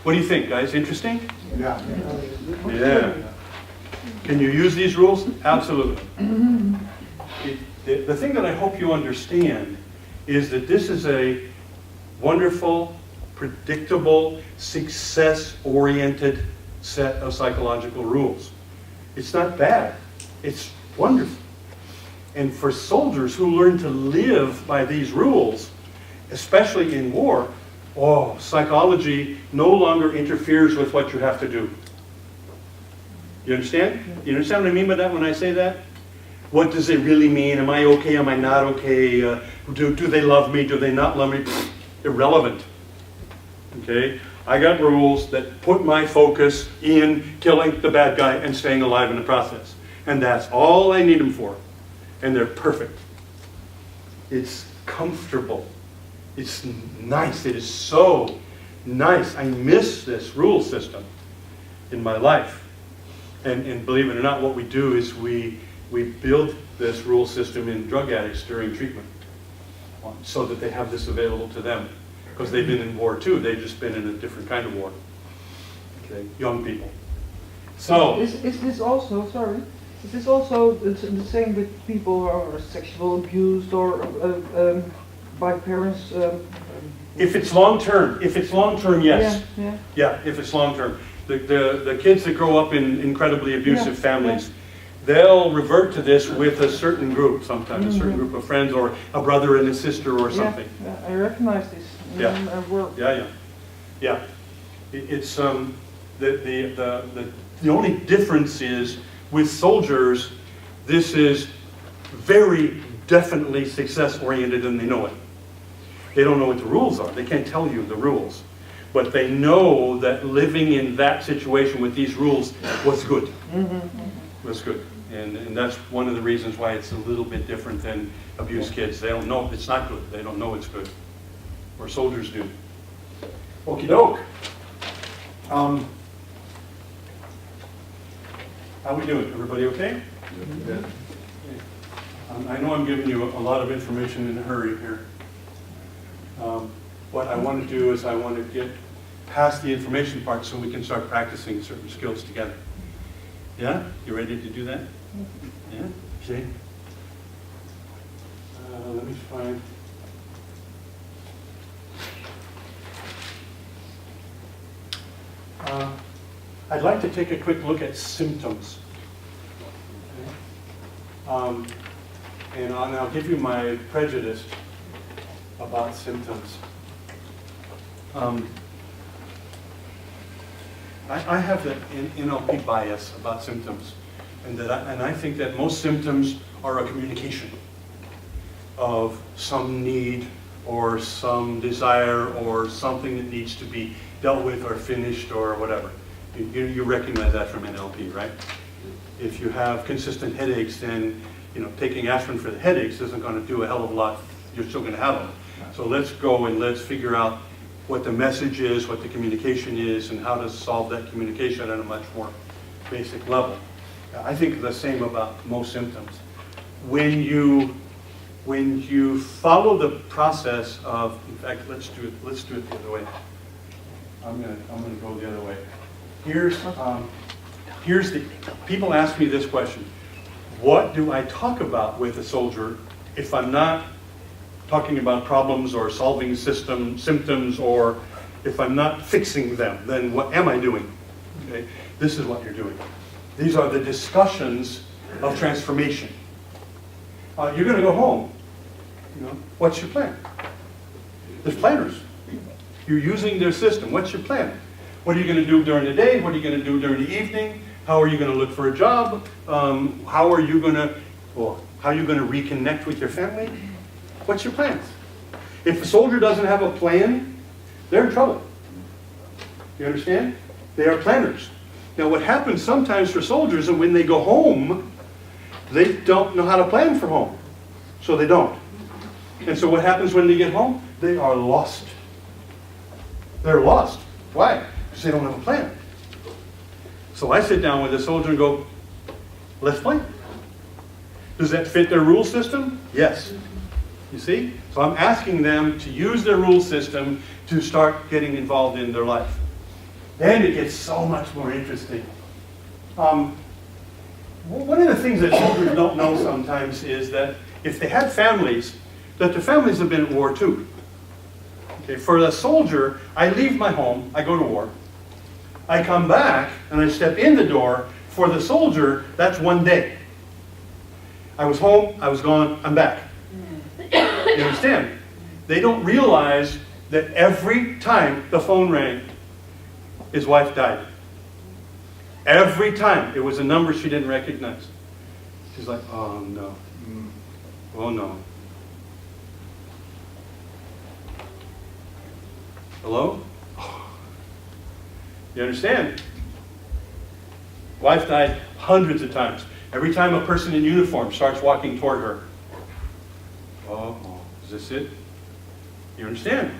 What do you think, guys? Interesting? Yeah. Yeah. Can you use these rules? Absolutely. The thing that I hope you understand is that this is a wonderful, predictable, success-oriented set of psychological rules. It's not bad. It's wonderful. And for soldiers who learn to live by these rules, especially in war, oh, psychology no longer interferes with what you have to do. You understand? You understand what I mean by that when I say that? What does it really mean? Am I okay? Am I not okay? Do they love me? Do they not love me? Irrelevant. Okay? I got rules that put my focus in killing the bad guy and staying alive in the process. And that's all I need them for. And they're perfect. It's comfortable. It's nice. It is so nice. I miss this rule system in my life. And believe it or not, what we do is we build this rule system in drug addicts during treatment so that they have this available to them. Because they've been in war too. They've just been in a different kind of war. Okay, young people. So, Is this also, sorry, is this also the same with people who are sexual abused or by parents? if it's long term, yes. Yeah, Yeah, if it's long term. The kids that grow up in incredibly abusive Yeah, families, they'll revert to this with a certain group, sometimes a certain group of friends, or a brother and a sister or something. Yeah, I recognize this. Yeah. I work. Yeah. It's the only difference is with soldiers, this is very definitely success oriented and they know it. They don't know what the rules are. They can't tell you the rules. But they know that living in that situation with these rules was good. Was good. And that's one of the reasons why it's a little bit different than abused kids. They don't know it's not good. They don't know it's good. Or soldiers do. Okie doke. How we doing? Everybody okay? Yeah. I know I'm giving you a lot of information in a hurry here. What I want to do is I want to get past the information part so we can start practicing certain skills together. Yeah? You ready to do that? Yeah? Okay. Let me find... I'd like to take a quick look at symptoms. Okay. And I'll give you my prejudice about symptoms. I have the NLP bias about symptoms, and I think that most symptoms are a communication of some need or some desire or something that needs to be dealt with or finished or whatever. You recognize that from NLP, right? If you have consistent headaches, then taking aspirin for the headaches isn't going to do a hell of a lot. You're still going to have them. So let's go and let's figure out what the message is, what the communication is, and how to solve that communication at a much more basic level. I think the same about most symptoms. When you follow the process of, in fact, let's do it the other way. I'm gonna go the other way. Here's the, people ask me this question: what do I talk about with a soldier if I'm not talking about problems or solving symptoms, or if I'm not fixing them, then what am I doing? Okay? This is what you're doing. These are the discussions of transformation. You're going to go home. What's your plan? There's planners. You're using their system. What's your plan? What are you going to do during the day? What are you going to do during the evening? How are you going to look for a job? How are you going to reconnect with your family? What's your plans? If a soldier doesn't have a plan, they're in trouble. You understand? They are planners. Now what happens sometimes for soldiers is when they go home, they don't know how to plan for home. So they don't. And so what happens when they get home? They are lost. They're lost. Why? Because they don't have a plan. So I sit down with the soldier and go, let's play. Does that fit their rule system? Yes. You see? So I'm asking them to use their rule system to start getting involved in their life. Then it gets so much more interesting. One of the things that soldiers don't know sometimes is that if they had families, that their families have been at war too. Okay, for the soldier, I leave my home, I go to war. I come back and I step in the door. For the soldier, that's one day. I was home, I was gone, I'm back. You understand? They don't realize that every time the phone rang, his wife died. Every time it was a number she didn't recognize. She's like, oh no. Oh no. Hello? You understand? Wife died hundreds of times. Every time a person in uniform starts walking toward her. Oh, is this it? You understand?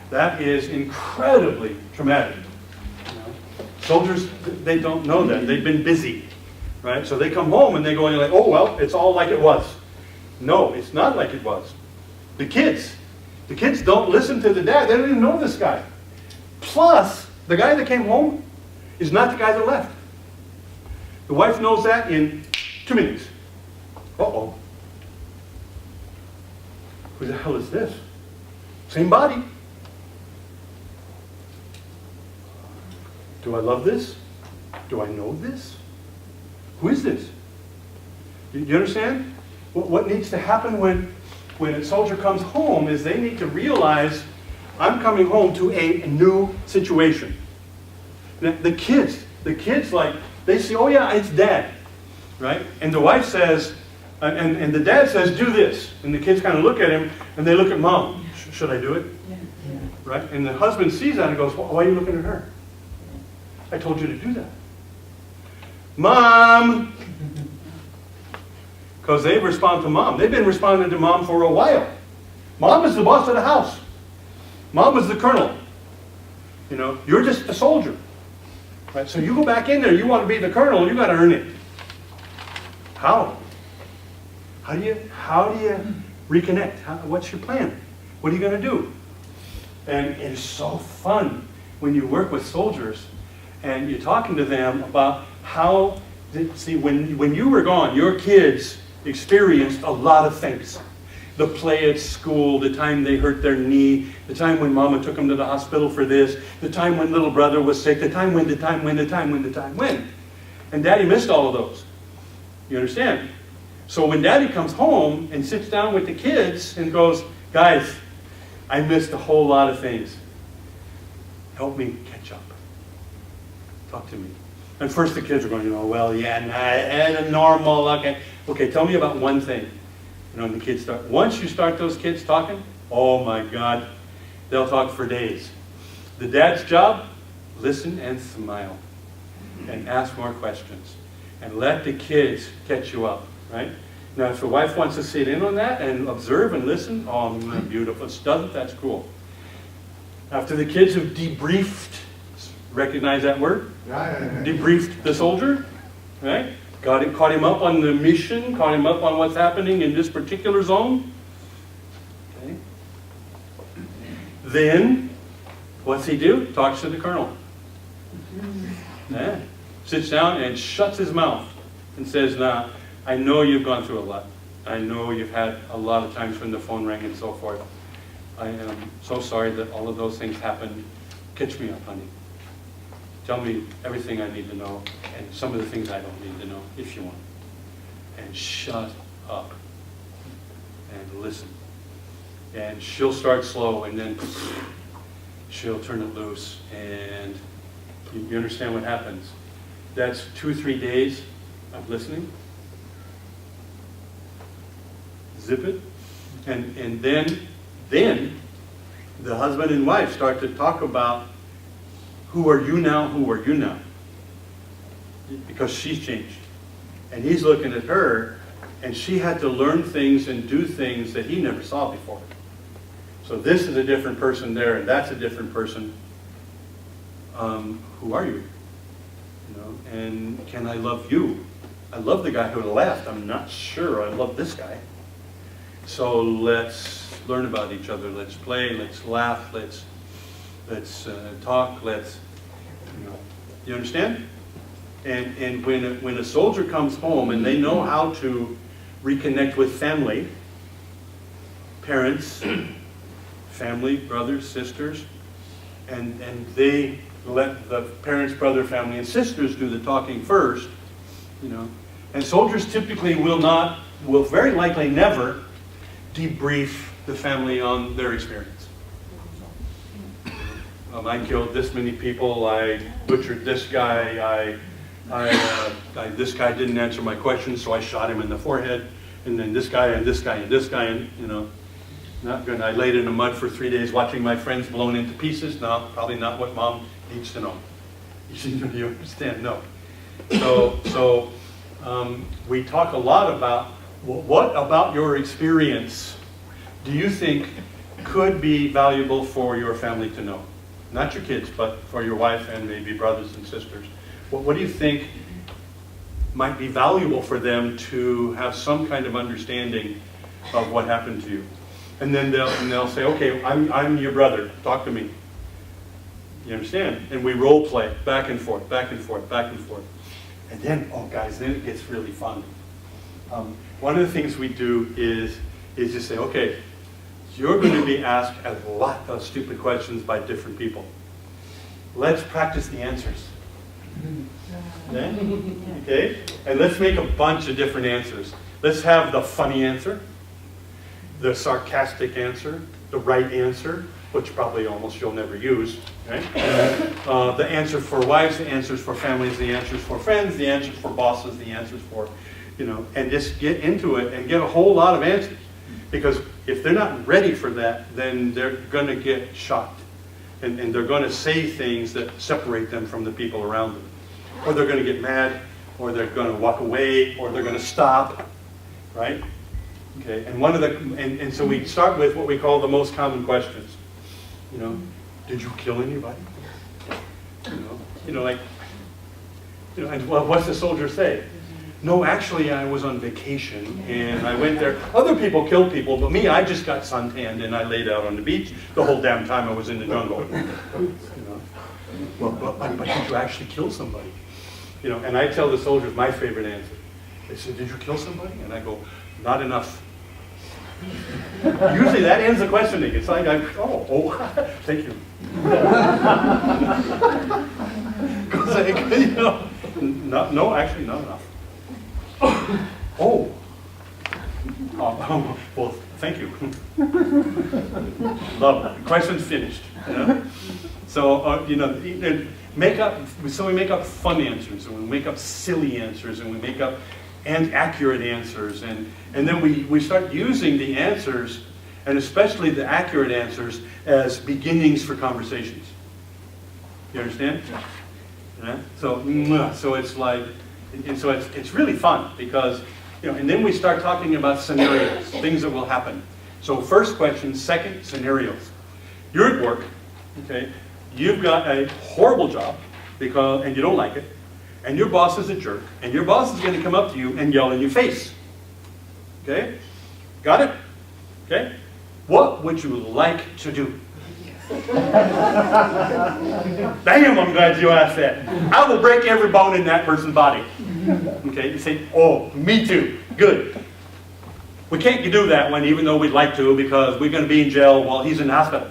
That is incredibly traumatic. Soldiers, they don't know that. They've been busy, right? So they come home and they go and they're like, oh, well, it's all like it was. No, it's not like it was. The kids don't listen to the dad. They don't even know this guy. Plus, the guy that came home is not the guy that left. The wife knows that in 2 minutes. Uh-oh. Who the hell is this? Same body. Do I love this? Do I know this? Who is this? You understand? What needs to happen when a soldier comes home is they need to realize I'm coming home to a new situation. Now, the kids like, they say, oh yeah, it's dad, right? And the wife says, and the dad says, do this. And the kids kind of look at him and they look at mom. Should I do it? Yeah. Right? And the husband sees that and goes, why are you looking at her? I told you to do that. Mom! Because they respond to mom. They've been responding to mom for a while. Mom is the boss of the house. Mom is the colonel. You know, you're just a soldier. Right? So you go back in there, you want to be the colonel, you got to earn it. How? How do you reconnect? What's your plan? What are you going to do? And it is so fun when you work with soldiers and you're talking to them about how, see, when you were gone, your kids experienced a lot of things. The play at school, the time they hurt their knee, the time when mama took them to the hospital for this, the time when little brother was sick, the time when. And daddy missed all of those. You understand? So when daddy comes home and sits down with the kids and goes, guys, I missed a whole lot of things. Help me catch up. Talk to me. And first the kids are going, well, yeah, normal, okay. Okay, tell me about one thing. And the kids start, once you start those kids talking, oh my God, they'll talk for days. The dad's job, listen and smile. And ask more questions. And let the kids catch you up, right? Now, if the wife wants to sit in on that and observe and listen, oh, beautiful. If she doesn't, that's cool. After the kids have debriefed, recognize that word? Debriefed the soldier, right? Caught him up on the mission, caught him up on what's happening in this particular zone. Okay. Then, what's he do? Talks to the colonel. Yeah. Sits down and shuts his mouth and says, nah, I know you've gone through a lot. I know you've had a lot of times when the phone rang and so forth. I am so sorry that all of those things happened. Catch me up, honey. Tell me everything I need to know and some of the things I don't need to know, if you want. And shut up and listen. And she'll start slow and then she'll turn it loose. And you understand what happens. That's 2 or 3 days of listening. Zip it. And then the husband and wife start to talk about who are you now, who are you now? Because she's changed. And he's looking at her, and she had to learn things and do things that he never saw before. So this is a different person there, and that's a different person. Who are you? You know, and can I love you? I love the guy who left. I'm not sure I love this guy. So let's learn about each other. Let's play. Let's laugh. Let's talk. Let's, you know, you understand? And when a soldier comes home and they know how to reconnect with family, parents, family, brothers, sisters, and they let the parents, brother, family, and sisters do the talking first, you know. And soldiers typically will very likely never debrief the family on their experience. I killed this many people, I butchered this guy, this guy didn't answer my questions, so I shot him in the forehead, and then this guy, and this guy, and this guy, and, you know, not good. I laid in the mud for 3 days watching my friends blown into pieces. No, probably not what mom needs to know. You understand? No. So we talk a lot about what about your experience do you think could be valuable for your family to know? Not your kids, but for your wife and maybe brothers and sisters. What do you think might be valuable for them to have some kind of understanding of what happened to you? And then they'll say, okay, I'm your brother, talk to me. You understand? And we role play back and forth, back and forth, back and forth. And then, oh guys, then it gets really fun. One of the things we do is just say, okay, you're going to be asked a lot of stupid questions by different people. Let's practice the answers. Okay? And let's make a bunch of different answers. Let's have the funny answer, the sarcastic answer, the right answer, which probably almost you'll never use, right? The answer for wives, the answers for families, the answers for friends, the answers for bosses, the answers for, you know, and just get into it and get a whole lot of answers. Because if they're not ready for that, then they're going to get shocked. And they're going to say things that separate them from the people around them. Or they're going to get mad, or they're going to walk away, or they're going to stop, right? Okay, and so we start with what we call the most common questions. You know, did you kill anybody? Like, and what's the soldier say? No, actually, I was on vacation, and I went there. Other people killed people, but me, I just got suntanned, and I laid out on the beach the whole damn time I was in the jungle. Well, but did you actually kill somebody? And I tell the soldiers my favorite answer. They say, did you kill somebody? And I go, not enough. Usually that ends the questioning. It's like, thank you. No, actually, not enough. Well, thank you. Love it. The question's finished. So, we make up fun answers, and we make up silly answers, and we make up accurate answers, and then we start using the answers, and especially the accurate answers, as beginnings for conversations. You understand? Yeah? So it's like, and so it's really fun because, and then we start talking about scenarios, things that will happen. So first question, second, scenarios. You're at work, okay? You've got a horrible job and you don't like it, and your boss is a jerk, and your boss is going to come up to you and yell in your face. Okay? Got it? Okay? What would you like to do? Damn, I'm glad you asked that. I will break every bone in that person's body. Okay? You say, oh, me too. Good. We can't do that one even though we'd like to because we're going to be in jail while he's in the hospital.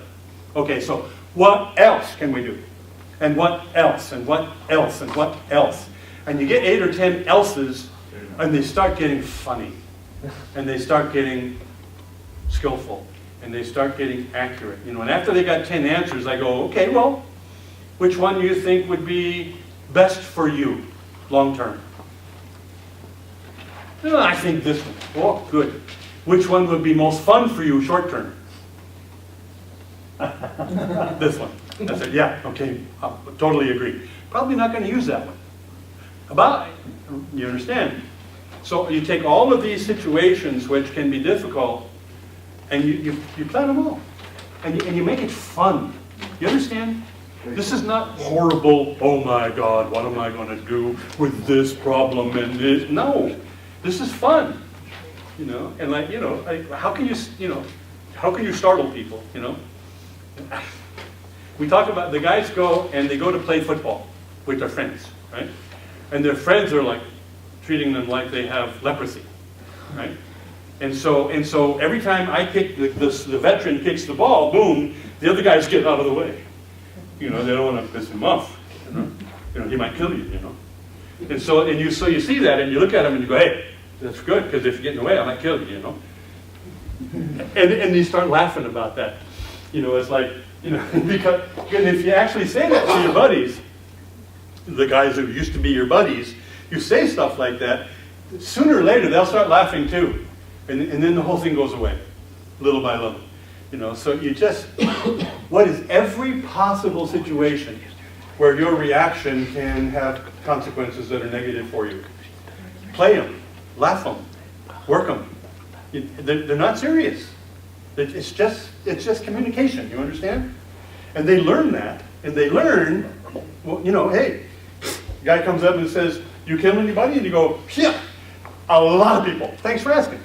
Okay, so what else can we do? And what else? And what else? And what else? And you get 8 or 10 elses, and they start getting funny. And they start getting skillful. And they start getting accurate. And after they got 10 answers, I go, okay, well, which one do you think would be best for you long term? Oh, I think this one. Oh, good. Which one would be most fun for you short term? This one. I said, yeah, okay, I totally agree. Probably not going to use that one. You understand? So you take all of these situations which can be difficult, and you plan them all. And you make it fun. You understand? This is not horrible, oh my God, what am I going to do with this problem and this? No, this is fun, you know, and like, you know, like, how can you startle people, you know? We talk about the guys go and they go to play football with their friends, right? And their friends are like treating them like they have leprosy, right? And so every time I kick, the veteran kicks the ball, boom, the other guys get out of the way. You know, they don't want to piss him off. You know, he might kill you, you know. And so you see that and you look at him and you go, hey, that's good, because if you get in the way, I might kill you, you know. And you start laughing about that. You know, it's like, you know, because if you actually say that to your buddies, the guys who used to be your buddies, you say stuff like that, sooner or later they'll start laughing too. And then the whole thing goes away, little by little. You know, so you just, what is every possible situation where your reaction can have consequences that are negative for you? Play them, laugh them, work them. They're not serious. It's just communication, you understand? And they learn that, and they learn, well, you know, hey, the guy comes up and says, you kill anybody? And you go, yeah, a lot of people. Thanks for asking.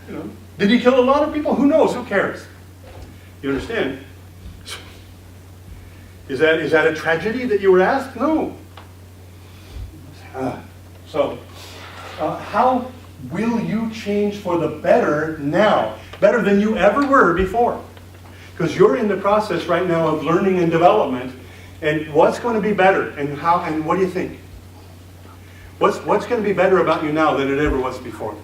You know, did he kill a lot of people? Who knows? Who cares? You understand? Is that a tragedy that you were asked? No. How will you change for the better now? Better than you ever were before. Because you're in the process right now of learning and development. And what's going to be better? And how? And what do you think? What's going to be better about you now than it ever was before?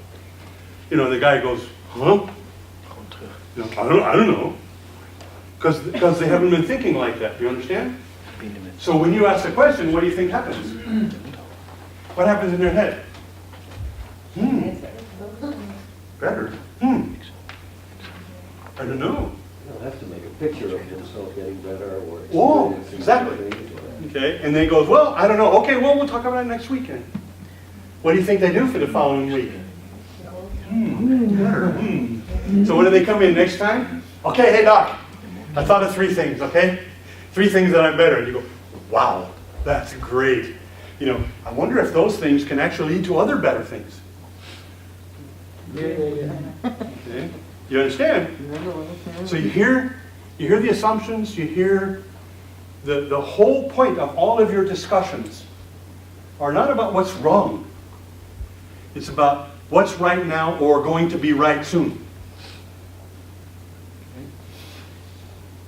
You know, the guy goes, huh? You know, I don't know. Because they haven't been thinking like that. Do you understand? So when you ask the question, what do you think happens? What happens in their head? Better. I don't know. He'll have to make a picture of himself getting better or Oh, experiencing exactly. things or- Okay, and they goes, well, I don't know. Okay, well, we'll talk about it next weekend. What do you think they do for the following week? Better. So when do they come in next time? Okay, hey doc, I thought of 3 things, okay? 3 things that I'm better. And you go, wow, that's great. You know, I wonder if those things can actually lead to other better things. Yeah. Okay? You understand? So you hear the assumptions, you hear the whole point of all of your discussions are not about what's wrong. It's about what's right now or going to be right soon. Okay?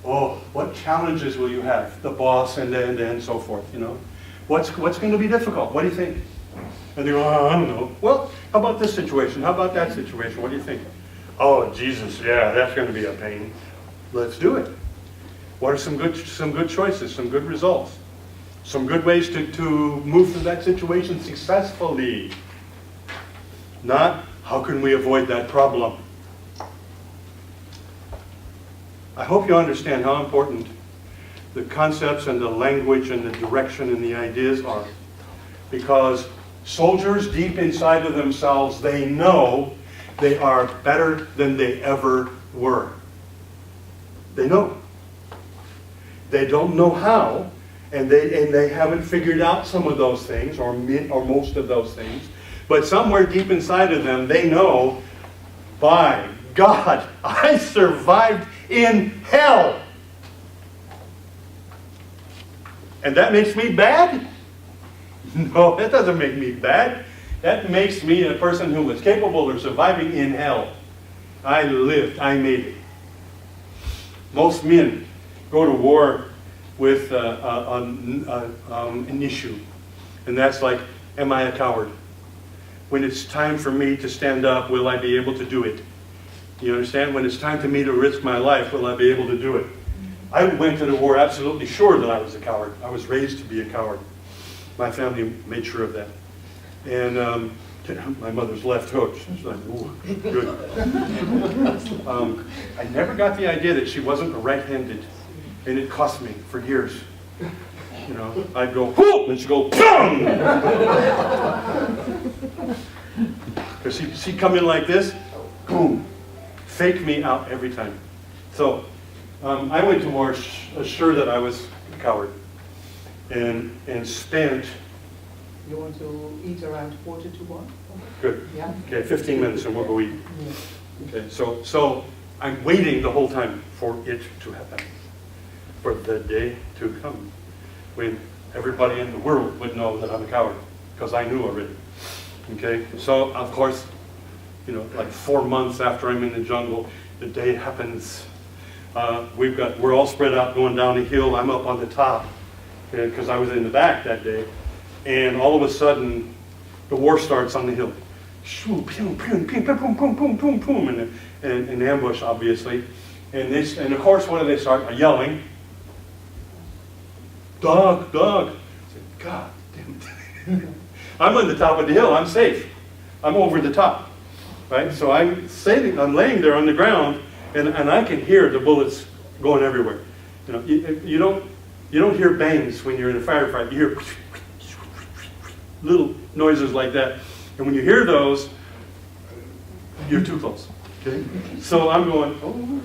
Oh, what challenges will you have? The boss and so forth, you know. What's going to be difficult? What do you think? And they go, oh, I don't know. Well, how about this situation? How about that situation? What do you think? Oh, Jesus, yeah, that's going to be a pain. Let's do it. What are some good choices, some good results? Some good ways to move through that situation successfully. Not, how can we avoid that problem? I hope you understand how important the concepts and the language and the direction and the ideas are. Because soldiers deep inside of themselves, they know they are better than they ever were. They know. They don't know how, and they haven't figured out some of those things, or most of those things. But somewhere deep inside of them, they know, by God, I survived in hell. And that makes me bad? No, that doesn't make me bad. That makes me a person who was capable of surviving in hell. I lived, I made it. Most men go to war with an issue. And that's like, am I a coward? When it's time for me to stand up, will I be able to do it? You understand? When it's time for me to risk my life, will I be able to do it? I went to the war absolutely sure that I was a coward. I was raised to be a coward. My family made sure of that. And my mother's left hook. She's like, ooh, good. I never got the idea that she wasn't right-handed. And it cost me for years. You know, I'd go, whoo! And she'd go, boom! Because she'd come in like this, boom. Fake me out every time. So, I went to war sure that I was a coward, and spent, You want to eat around 1:45? good, Yeah? okay, 15 minutes and we'll go eat. Yeah. Okay, so I'm waiting the whole time for it to happen, for the day to come, when everybody in the world would know that I'm a coward, because I knew already. Okay, so of course, you know, like 4 months after I'm in the jungle, the day happens. We're all spread out going down the hill. I'm up on the top, because I was in the back that day. And all of a sudden, the war starts on the hill. Shoo, pew, pew, pew, pew, boom, boom, boom, boom, boom, and an ambush, obviously. And of course, what do they start? Yelling. Dog, dog. I said, God damn it. I'm on the top of the hill. I'm safe. I'm over the top. Right? So I'm laying there on the ground, and I can hear the bullets going everywhere. You know, you don't hear bangs when you're in a firefight. You hear little noises like that. And when you hear those, you're too close. Okay? So I'm going, oh.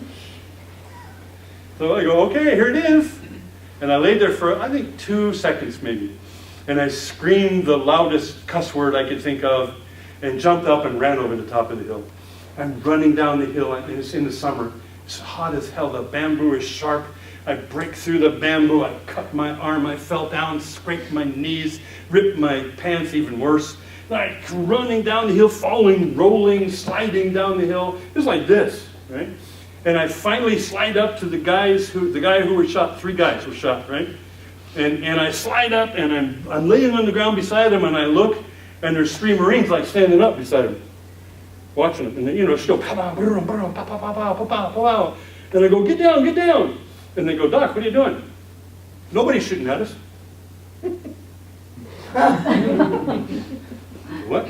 So I go, okay, here it is. And I laid there for, I think, 2 seconds maybe. And I screamed the loudest cuss word I could think of and jumped up and ran over the top of the hill. I'm running down the hill, and it's in the summer. It's hot as hell. The bamboo is sharp. I break through the bamboo. I cut my arm. I fell down, scraped my knees, ripped my pants even worse. Like running down the hill, falling, rolling, sliding down the hill. It was like this, right? And I finally slide up to the guy who was shot. 3 guys were shot, right? And I slide up, and I'm laying on the ground beside him, and I look, and there's 3 Marines like standing up beside him, watching him. And they, you know, still pow pow pow pow pow pow pow pow pow. And I go, get down, get down. And they go, Doc, what are you doing? Nobody's shooting at us. What?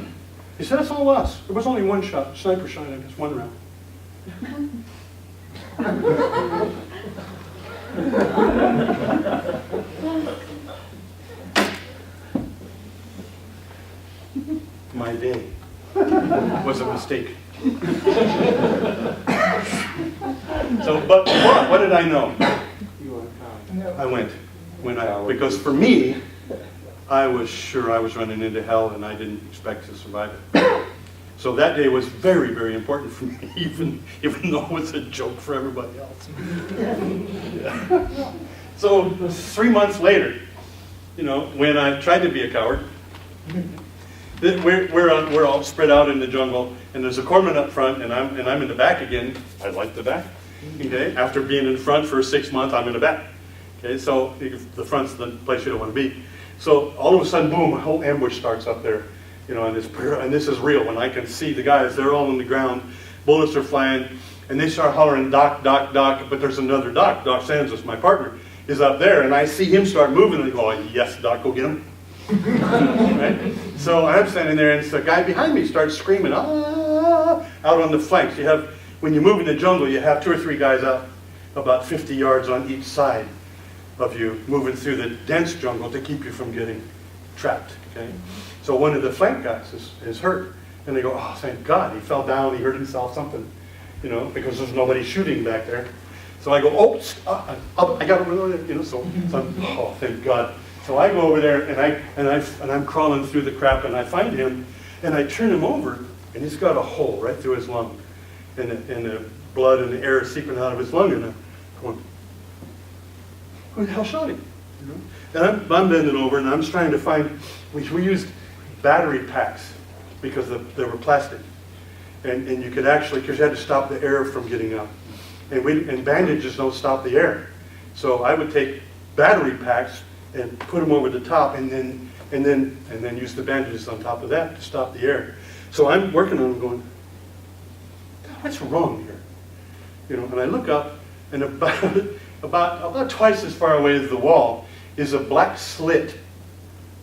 He said, that's all us. There was only 1 shot, sniper shot at us, 1 round. My day was a mistake. So, but what did I know? You want to I went. Because for me, I was sure I was running into hell and I didn't expect to survive it. So that day was very, very important for me, even though it was a joke for everybody else. Yeah. So 3 months later, you know, when I tried to be a coward, we're all spread out in the jungle, and there's a corpsman up front, and I'm in the back again. I like the back. Okay, after being in front for 6 months, I'm in the back. Okay, so the front's the place you don't want to be. So all of a sudden, boom, a whole ambush starts up there. You know, and this is real. When I can see the guys, they're all on the ground, bullets are flying, and they start hollering, Doc, Doc, Doc. But there's another Doc. Doc Santos, my partner, is up there, and I see him start moving, and I go, yes, Doc, go get him. Right? So I'm standing there, and the guy behind me starts screaming, ah, out on the flanks. When you move in the jungle, you have 2 or 3 guys out about 50 yards on each side of you, moving through the dense jungle to keep you from getting trapped. Okay? So one of the flank guys is hurt, and they go, oh, thank God, he fell down, he hurt himself, something, you know, because there's nobody shooting back there. So I go, oh, I got to run over there, you know, so I'm, oh, thank God. So I go over there, and I'm crawling through the crap, and I find him, and I turn him over, and he's got a hole right through his lung, and the blood and the air is seeping out of his lung, and I'm going, who the hell shot him? You know? And I'm bending over, and I'm trying to find, we used battery packs because they were plastic, and you could actually, because you had to stop the air from getting out, and bandages don't stop the air, so I would take battery packs and put them over the top, and then use the bandages on top of that to stop the air. So I'm working on them, going, what's wrong here? You know, and I look up, and about twice as far away as the wall is a black slit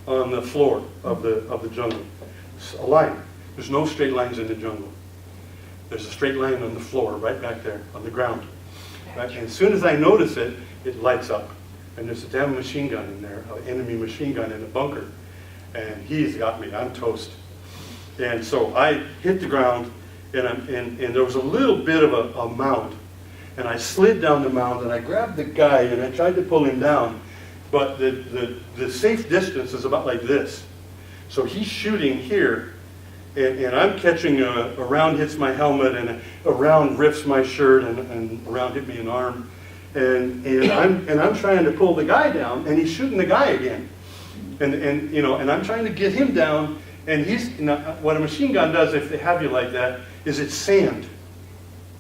on the floor of the jungle. It's a line. There's no straight lines in the jungle. There's a straight line on the floor, right back there, on the ground. Right? And as soon as I notice it, it lights up. And there's a damn machine gun in there, an enemy machine gun in a bunker. And he's got me, I'm toast. And so I hit the ground, and there was a little bit of a mound. And I slid down the mound and I grabbed the guy and I tried to pull him down. But the safe distance is about like this. So he's shooting here, and I'm catching a round hits my helmet, and a round rips my shirt, and a round hit me in the arm. And I'm trying to pull the guy down, and he's shooting the guy again. And I'm trying to get him down, and what a machine gun does if they have you like that is it's sand,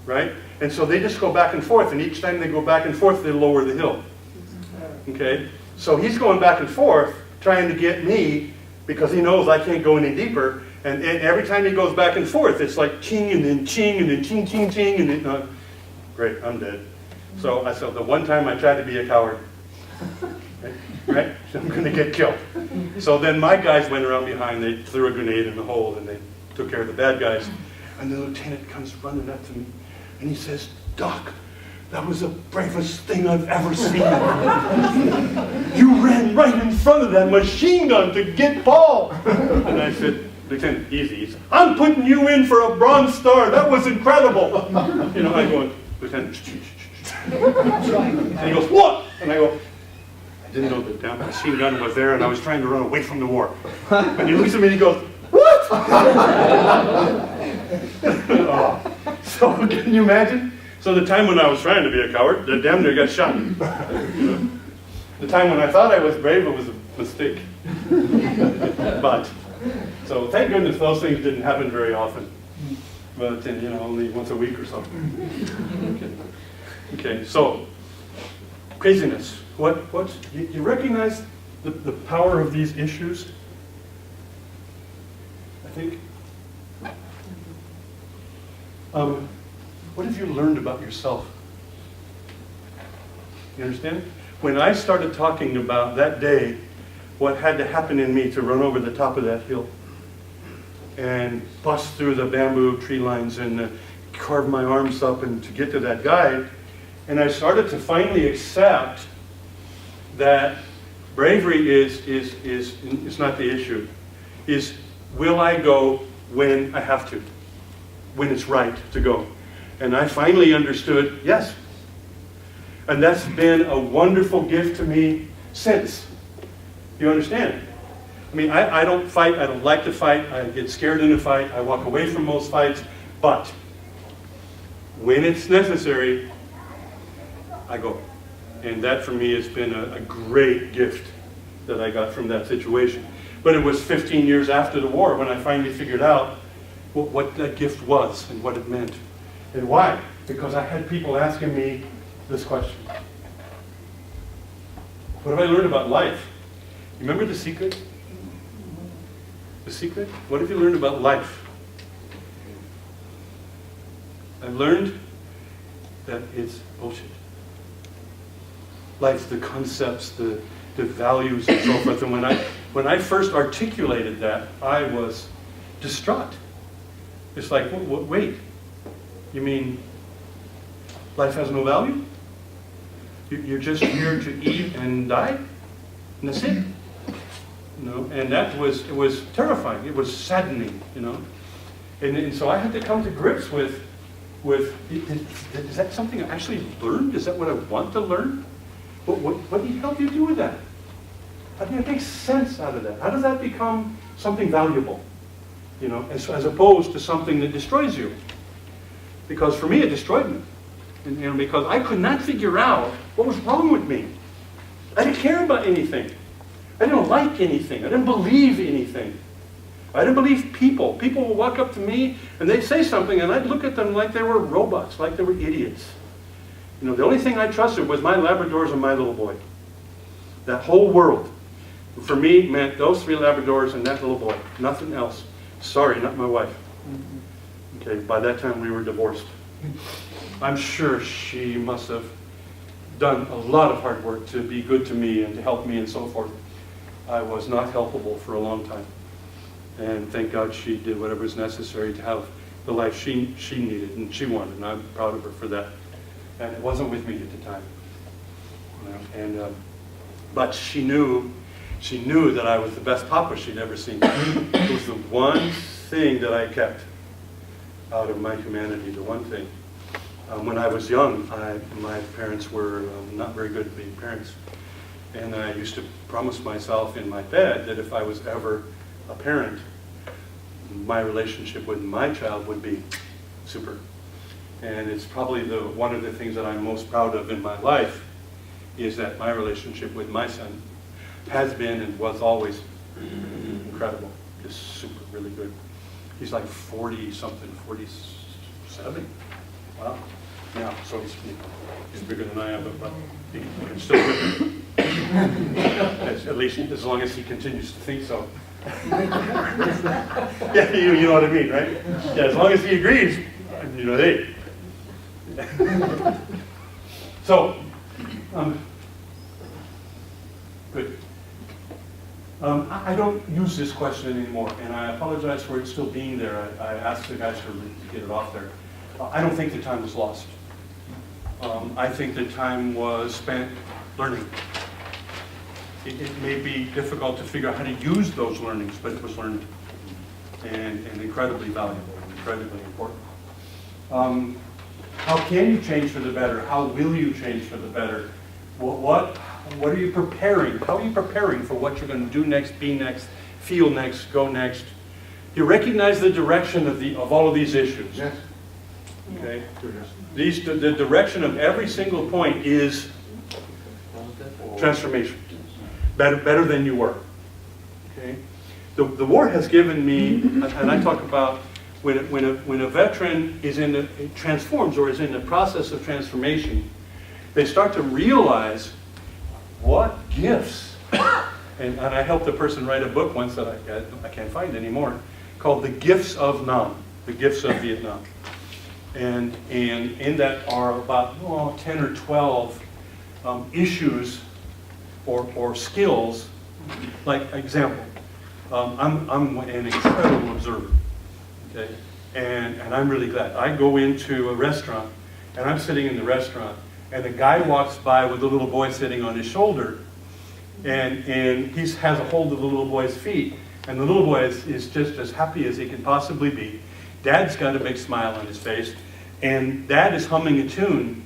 right? And so they just go back and forth, and each time they go back and forth, they lower the hill. Okay? So he's going back and forth, trying to get me, because he knows I can't go any deeper. And every time he goes back and forth, it's like ching, and then ching, and then ching, ching, ching, and then, great, I'm dead. So I said, the one time I tried to be a coward, right? I'm going to get killed. So then my guys went around behind, they threw a grenade in the hole, and they took care of the bad guys. And the lieutenant comes running up to me, and he says, Doc, that was the bravest thing I've ever seen. You ran right in front of that machine gun to get Paul. And I said, Lieutenant, easy. He said, I'm putting you in for a Bronze Star. That was incredible. You know, I go, Lieutenant, and he goes, what? And I go, I didn't know the damn machine gun was there, and I was trying to run away from the war. And he looks at me and he goes, what? So can you imagine? So the time when I was trying to be a coward, I damn near got shot. You know? The time when I thought I was brave, it was a mistake. But, so thank goodness those things didn't happen very often. But, only once a week or so. Okay, so, craziness. You recognize the power of these issues? I think. What have you learned about yourself? You understand? When I started talking about that day, what had to happen in me to run over the top of that hill and bust through the bamboo tree lines and carve my arms up and to get to that guy, and I started to finally accept that bravery is not the issue. Is will I go when I have to, when it's right to go? And I finally understood, yes. And that's been a wonderful gift to me since. You understand? I mean, I don't fight. I don't like to fight. I get scared in a fight. I walk away from most fights. But when it's necessary, I go. And that for me has been a great gift that I got from that situation. But it was 15 years after the war when I finally figured out what that gift was and what it meant. And why? Because I had people asking me this question. What have I learned about life? You remember The Secret? The Secret? What have you learned about life? I've learned that it's bullshit. Life's the concepts, the values, and so forth. And when I first articulated that, I was distraught. It's like, wait, you mean life has no value? You're just here to eat and die? And that's it? And it was terrifying. It was saddening, And so I had to come to grips with is that something I actually learned? Is that what I want to learn? What do you help you do with that? How do you make sense out of that? How does that become something valuable? As opposed to something that destroys you. Because for me, it destroyed me. And because I could not figure out what was wrong with me. I didn't care about anything. I didn't like anything. I didn't believe anything. I didn't believe people. People would walk up to me and they'd say something and I'd look at them like they were robots, like they were idiots. The only thing I trusted was my Labradors and my little boy. That whole world, for me, meant those 3 Labradors and that little boy. Nothing else. Sorry, not my wife. Okay, by that time we were divorced. I'm sure she must have done a lot of hard work to be good to me and to help me and so forth. I was not helpable for a long time. And thank God she did whatever was necessary to have the life she needed and she wanted. And I'm proud of her for that. And it wasn't with me at the time. But she knew that I was the best papa she'd ever seen. It was the one thing that I kept out of my humanity, the one thing. When I was young, my parents were not very good at being parents. And I used to promise myself in my bed that if I was ever a parent, my relationship with my child would be super. And it's probably one of the things that I'm most proud of in my life is that my relationship with my son has been and was always incredible. Just super, really good. He's like 40-something, 47. Wow. Yeah, so he's bigger than I am, but he can still whip me. At least as long as he continues to think so. Yeah, you know what I mean, right? Yeah, as long as he agrees, hey. So, good. I don't use this question anymore, and I apologize for it still being there. I asked the guys to get it off there. I don't think the time was lost. I think the time was spent learning. It may be difficult to figure out how to use those learnings, but it was learned, and incredibly valuable, incredibly important. How can you change for the better? How will you change for the better? What are you preparing? How are you preparing for what you're going to do next, be next, feel next, go next? You recognize the direction of all of these issues. Yes. Okay. The direction of every single point is transformation. Better than you were. Okay. The war has given me, and I talk about when a veteran transforms or is in the process of transformation, they start to realize what gifts. And I helped a person write a book once that I can't find anymore, called The Gifts of Nam, The Gifts of Vietnam. And in that are about 10 or 12 issues or skills. Like example, I'm an incredible observer, okay, and I'm really glad. I go into a restaurant, and I'm sitting in the restaurant, and a guy walks by with a little boy sitting on his shoulder, and he has a hold of the little boy's feet, and the little boy is just as happy as he can possibly be. Dad's got a big smile on his face, and Dad is humming a tune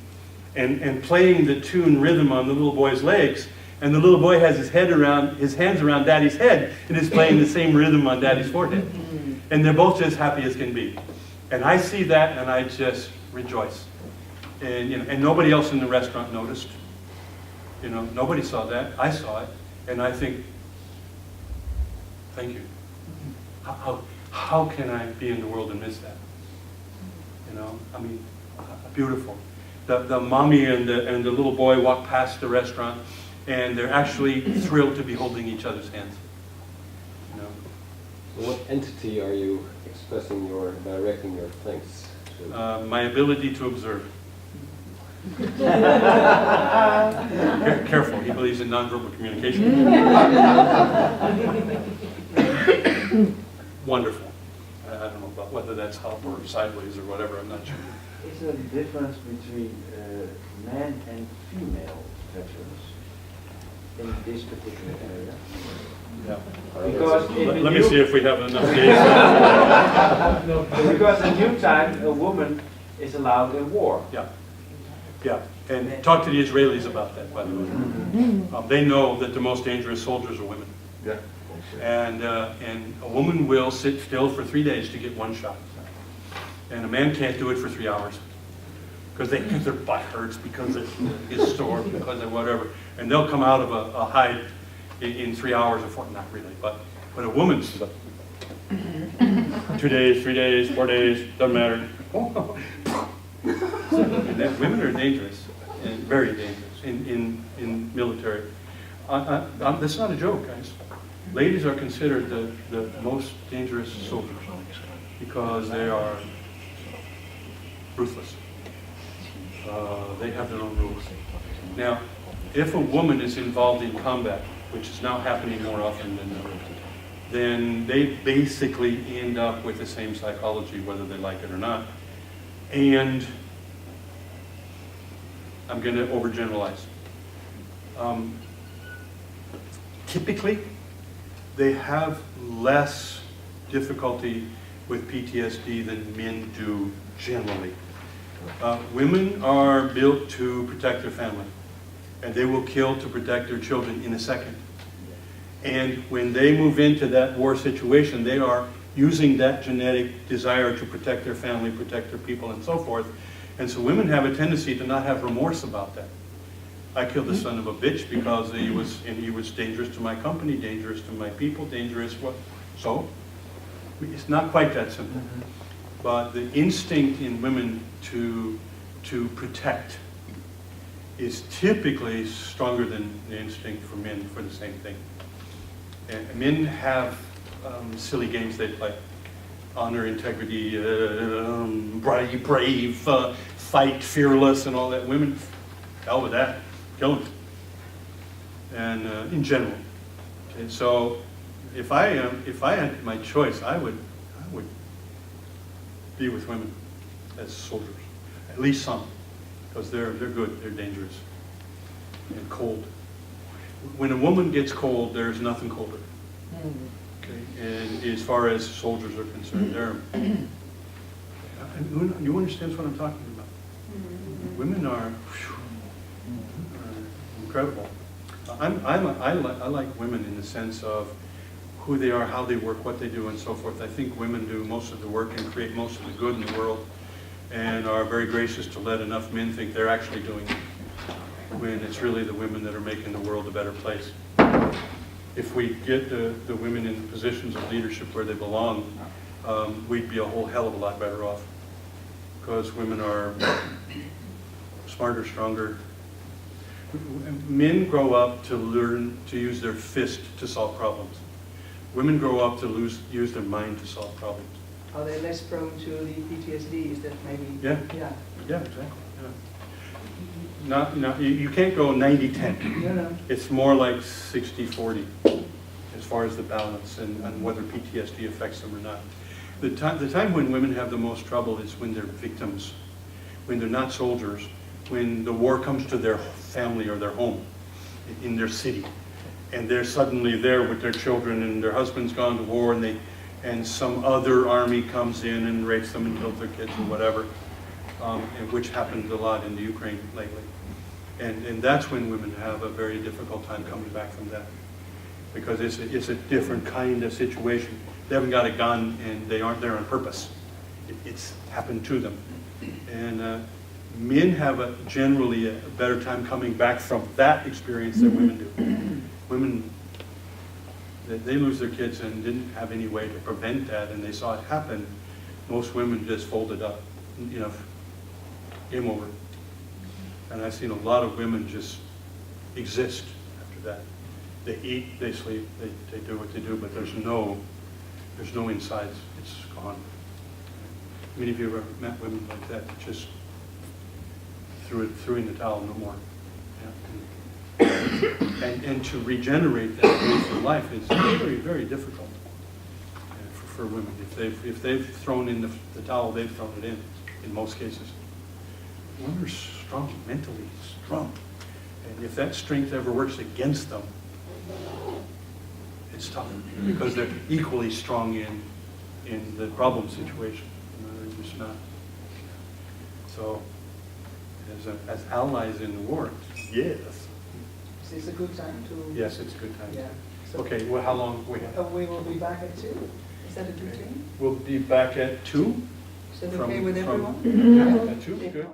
and playing the tune rhythm on the little boy's legs, and the little boy has his hands around Daddy's head and is playing the same rhythm on Daddy's forehead. And they're both just happy as can be. And I see that and I just rejoice. And nobody else in the restaurant noticed. Nobody saw that. I saw it. And I think, thank you. How can I be in the world and miss that? Beautiful. The mommy and the little boy walk past the restaurant, and they're actually thrilled to be holding each other's hands. So what entity are you directing your thanks to? My ability to observe. Careful, he believes in nonverbal communication. Wonderful. I don't know about whether that's up or sideways or whatever, I'm not sure. Is there a difference between men and female veterans in this particular area? Yeah. Because Let me see if we have enough days. Because in new time, a woman is allowed in war. Yeah. Yeah. And talk to the Israelis about that, by the way. They know that the most dangerous soldiers are women. Yeah. And a woman will sit still for 3 days to get one shot. And a man can't do it for 3 hours. Because their butt hurts, because it gets sore, because of whatever. And they'll come out of a hide in 3 hours or 4, not really, but a woman's 2 days, 3 days, 4 days, doesn't matter. And women are dangerous, and very dangerous in military. That's not a joke, guys. Ladies are considered the most dangerous soldiers because they are ruthless. They have their own rules. Now, if a woman is involved in combat, which is now happening more often than not, then they basically end up with the same psychology, whether they like it or not. And I'm going to overgeneralize. Typically, they have less difficulty with PTSD than men do generally. Women are built to protect their family, and they will kill to protect their children in a second. And when they move into that war situation, they are using that genetic desire to protect their family, protect their people, and so forth. And so women have a tendency to not have remorse about that. I killed the son of a bitch because he was dangerous to my company, dangerous to my people, dangerous what? So, it's not quite that simple. But the instinct in women to protect is typically stronger than the instinct for men for the same thing. And men have silly games they play. Honor, integrity, brave, fight, fearless, and all that. Women, hell with that. Kill them. And in general. Okay, so if I had my choice, I would be with women as soldiers. At least some. Because they're good, they're dangerous. And cold. When a woman gets cold, there's nothing colder. Okay, and as far as soldiers are concerned, they're. You understand what I'm talking about? Women are incredible. I like women in the sense of who they are, how they work, what they do, and so forth. I think women do most of the work and create most of the good in the world, and are very gracious to let enough men think they're actually doing it, when it's really the women that are making the world a better place. If we get the women in positions of leadership where they belong, we'd be a whole hell of a lot better off. Because women are smarter, stronger. Men grow up to learn to use their fist to solve problems. Women grow up to use their mind to solve problems. Are they less prone to the PTSD? Is that maybe? Yeah. Yeah. Yeah, exactly. Yeah. You can't go 90-10. No. It's more like 60-40 as far as the balance and whether PTSD affects them or not. The time when women have the most trouble is when they're victims, when they're not soldiers, when the war comes to their family or their home in their city, and they're suddenly there with their children and their husband's gone to war, and some other army comes in and rapes them and kills their kids or whatever, and which happened a lot in the Ukraine lately. And that's when women have a very difficult time coming back from that, because it's a different kind of situation. They haven't got a gun and they aren't there on purpose. It's happened to them. And men have generally a better time coming back from that experience than women do. Women, they lose their kids and didn't have any way to prevent that, and they saw it happen. Most women just folded up, game over. And I've seen a lot of women just exist after that. They eat, they sleep, they do what they do, but there's no insides. It's gone. Many of you have ever met women like that just threw in the towel, no more. Yeah. And to regenerate that place in life is very, very difficult for women. If they've thrown in the towel, they've thrown it in most cases. Women are strong, mentally strong. And if that strength ever works against them, it's tough, because they're equally strong in the problem situation. They're just not. So, as allies in the war, yes. Is this a good time to? Yes, it's a good time. Yeah. So Okay, well, how long we have? we will be back at 2. Is that a good thing? We'll be back at 2. Is that okay with everyone? At 2, good.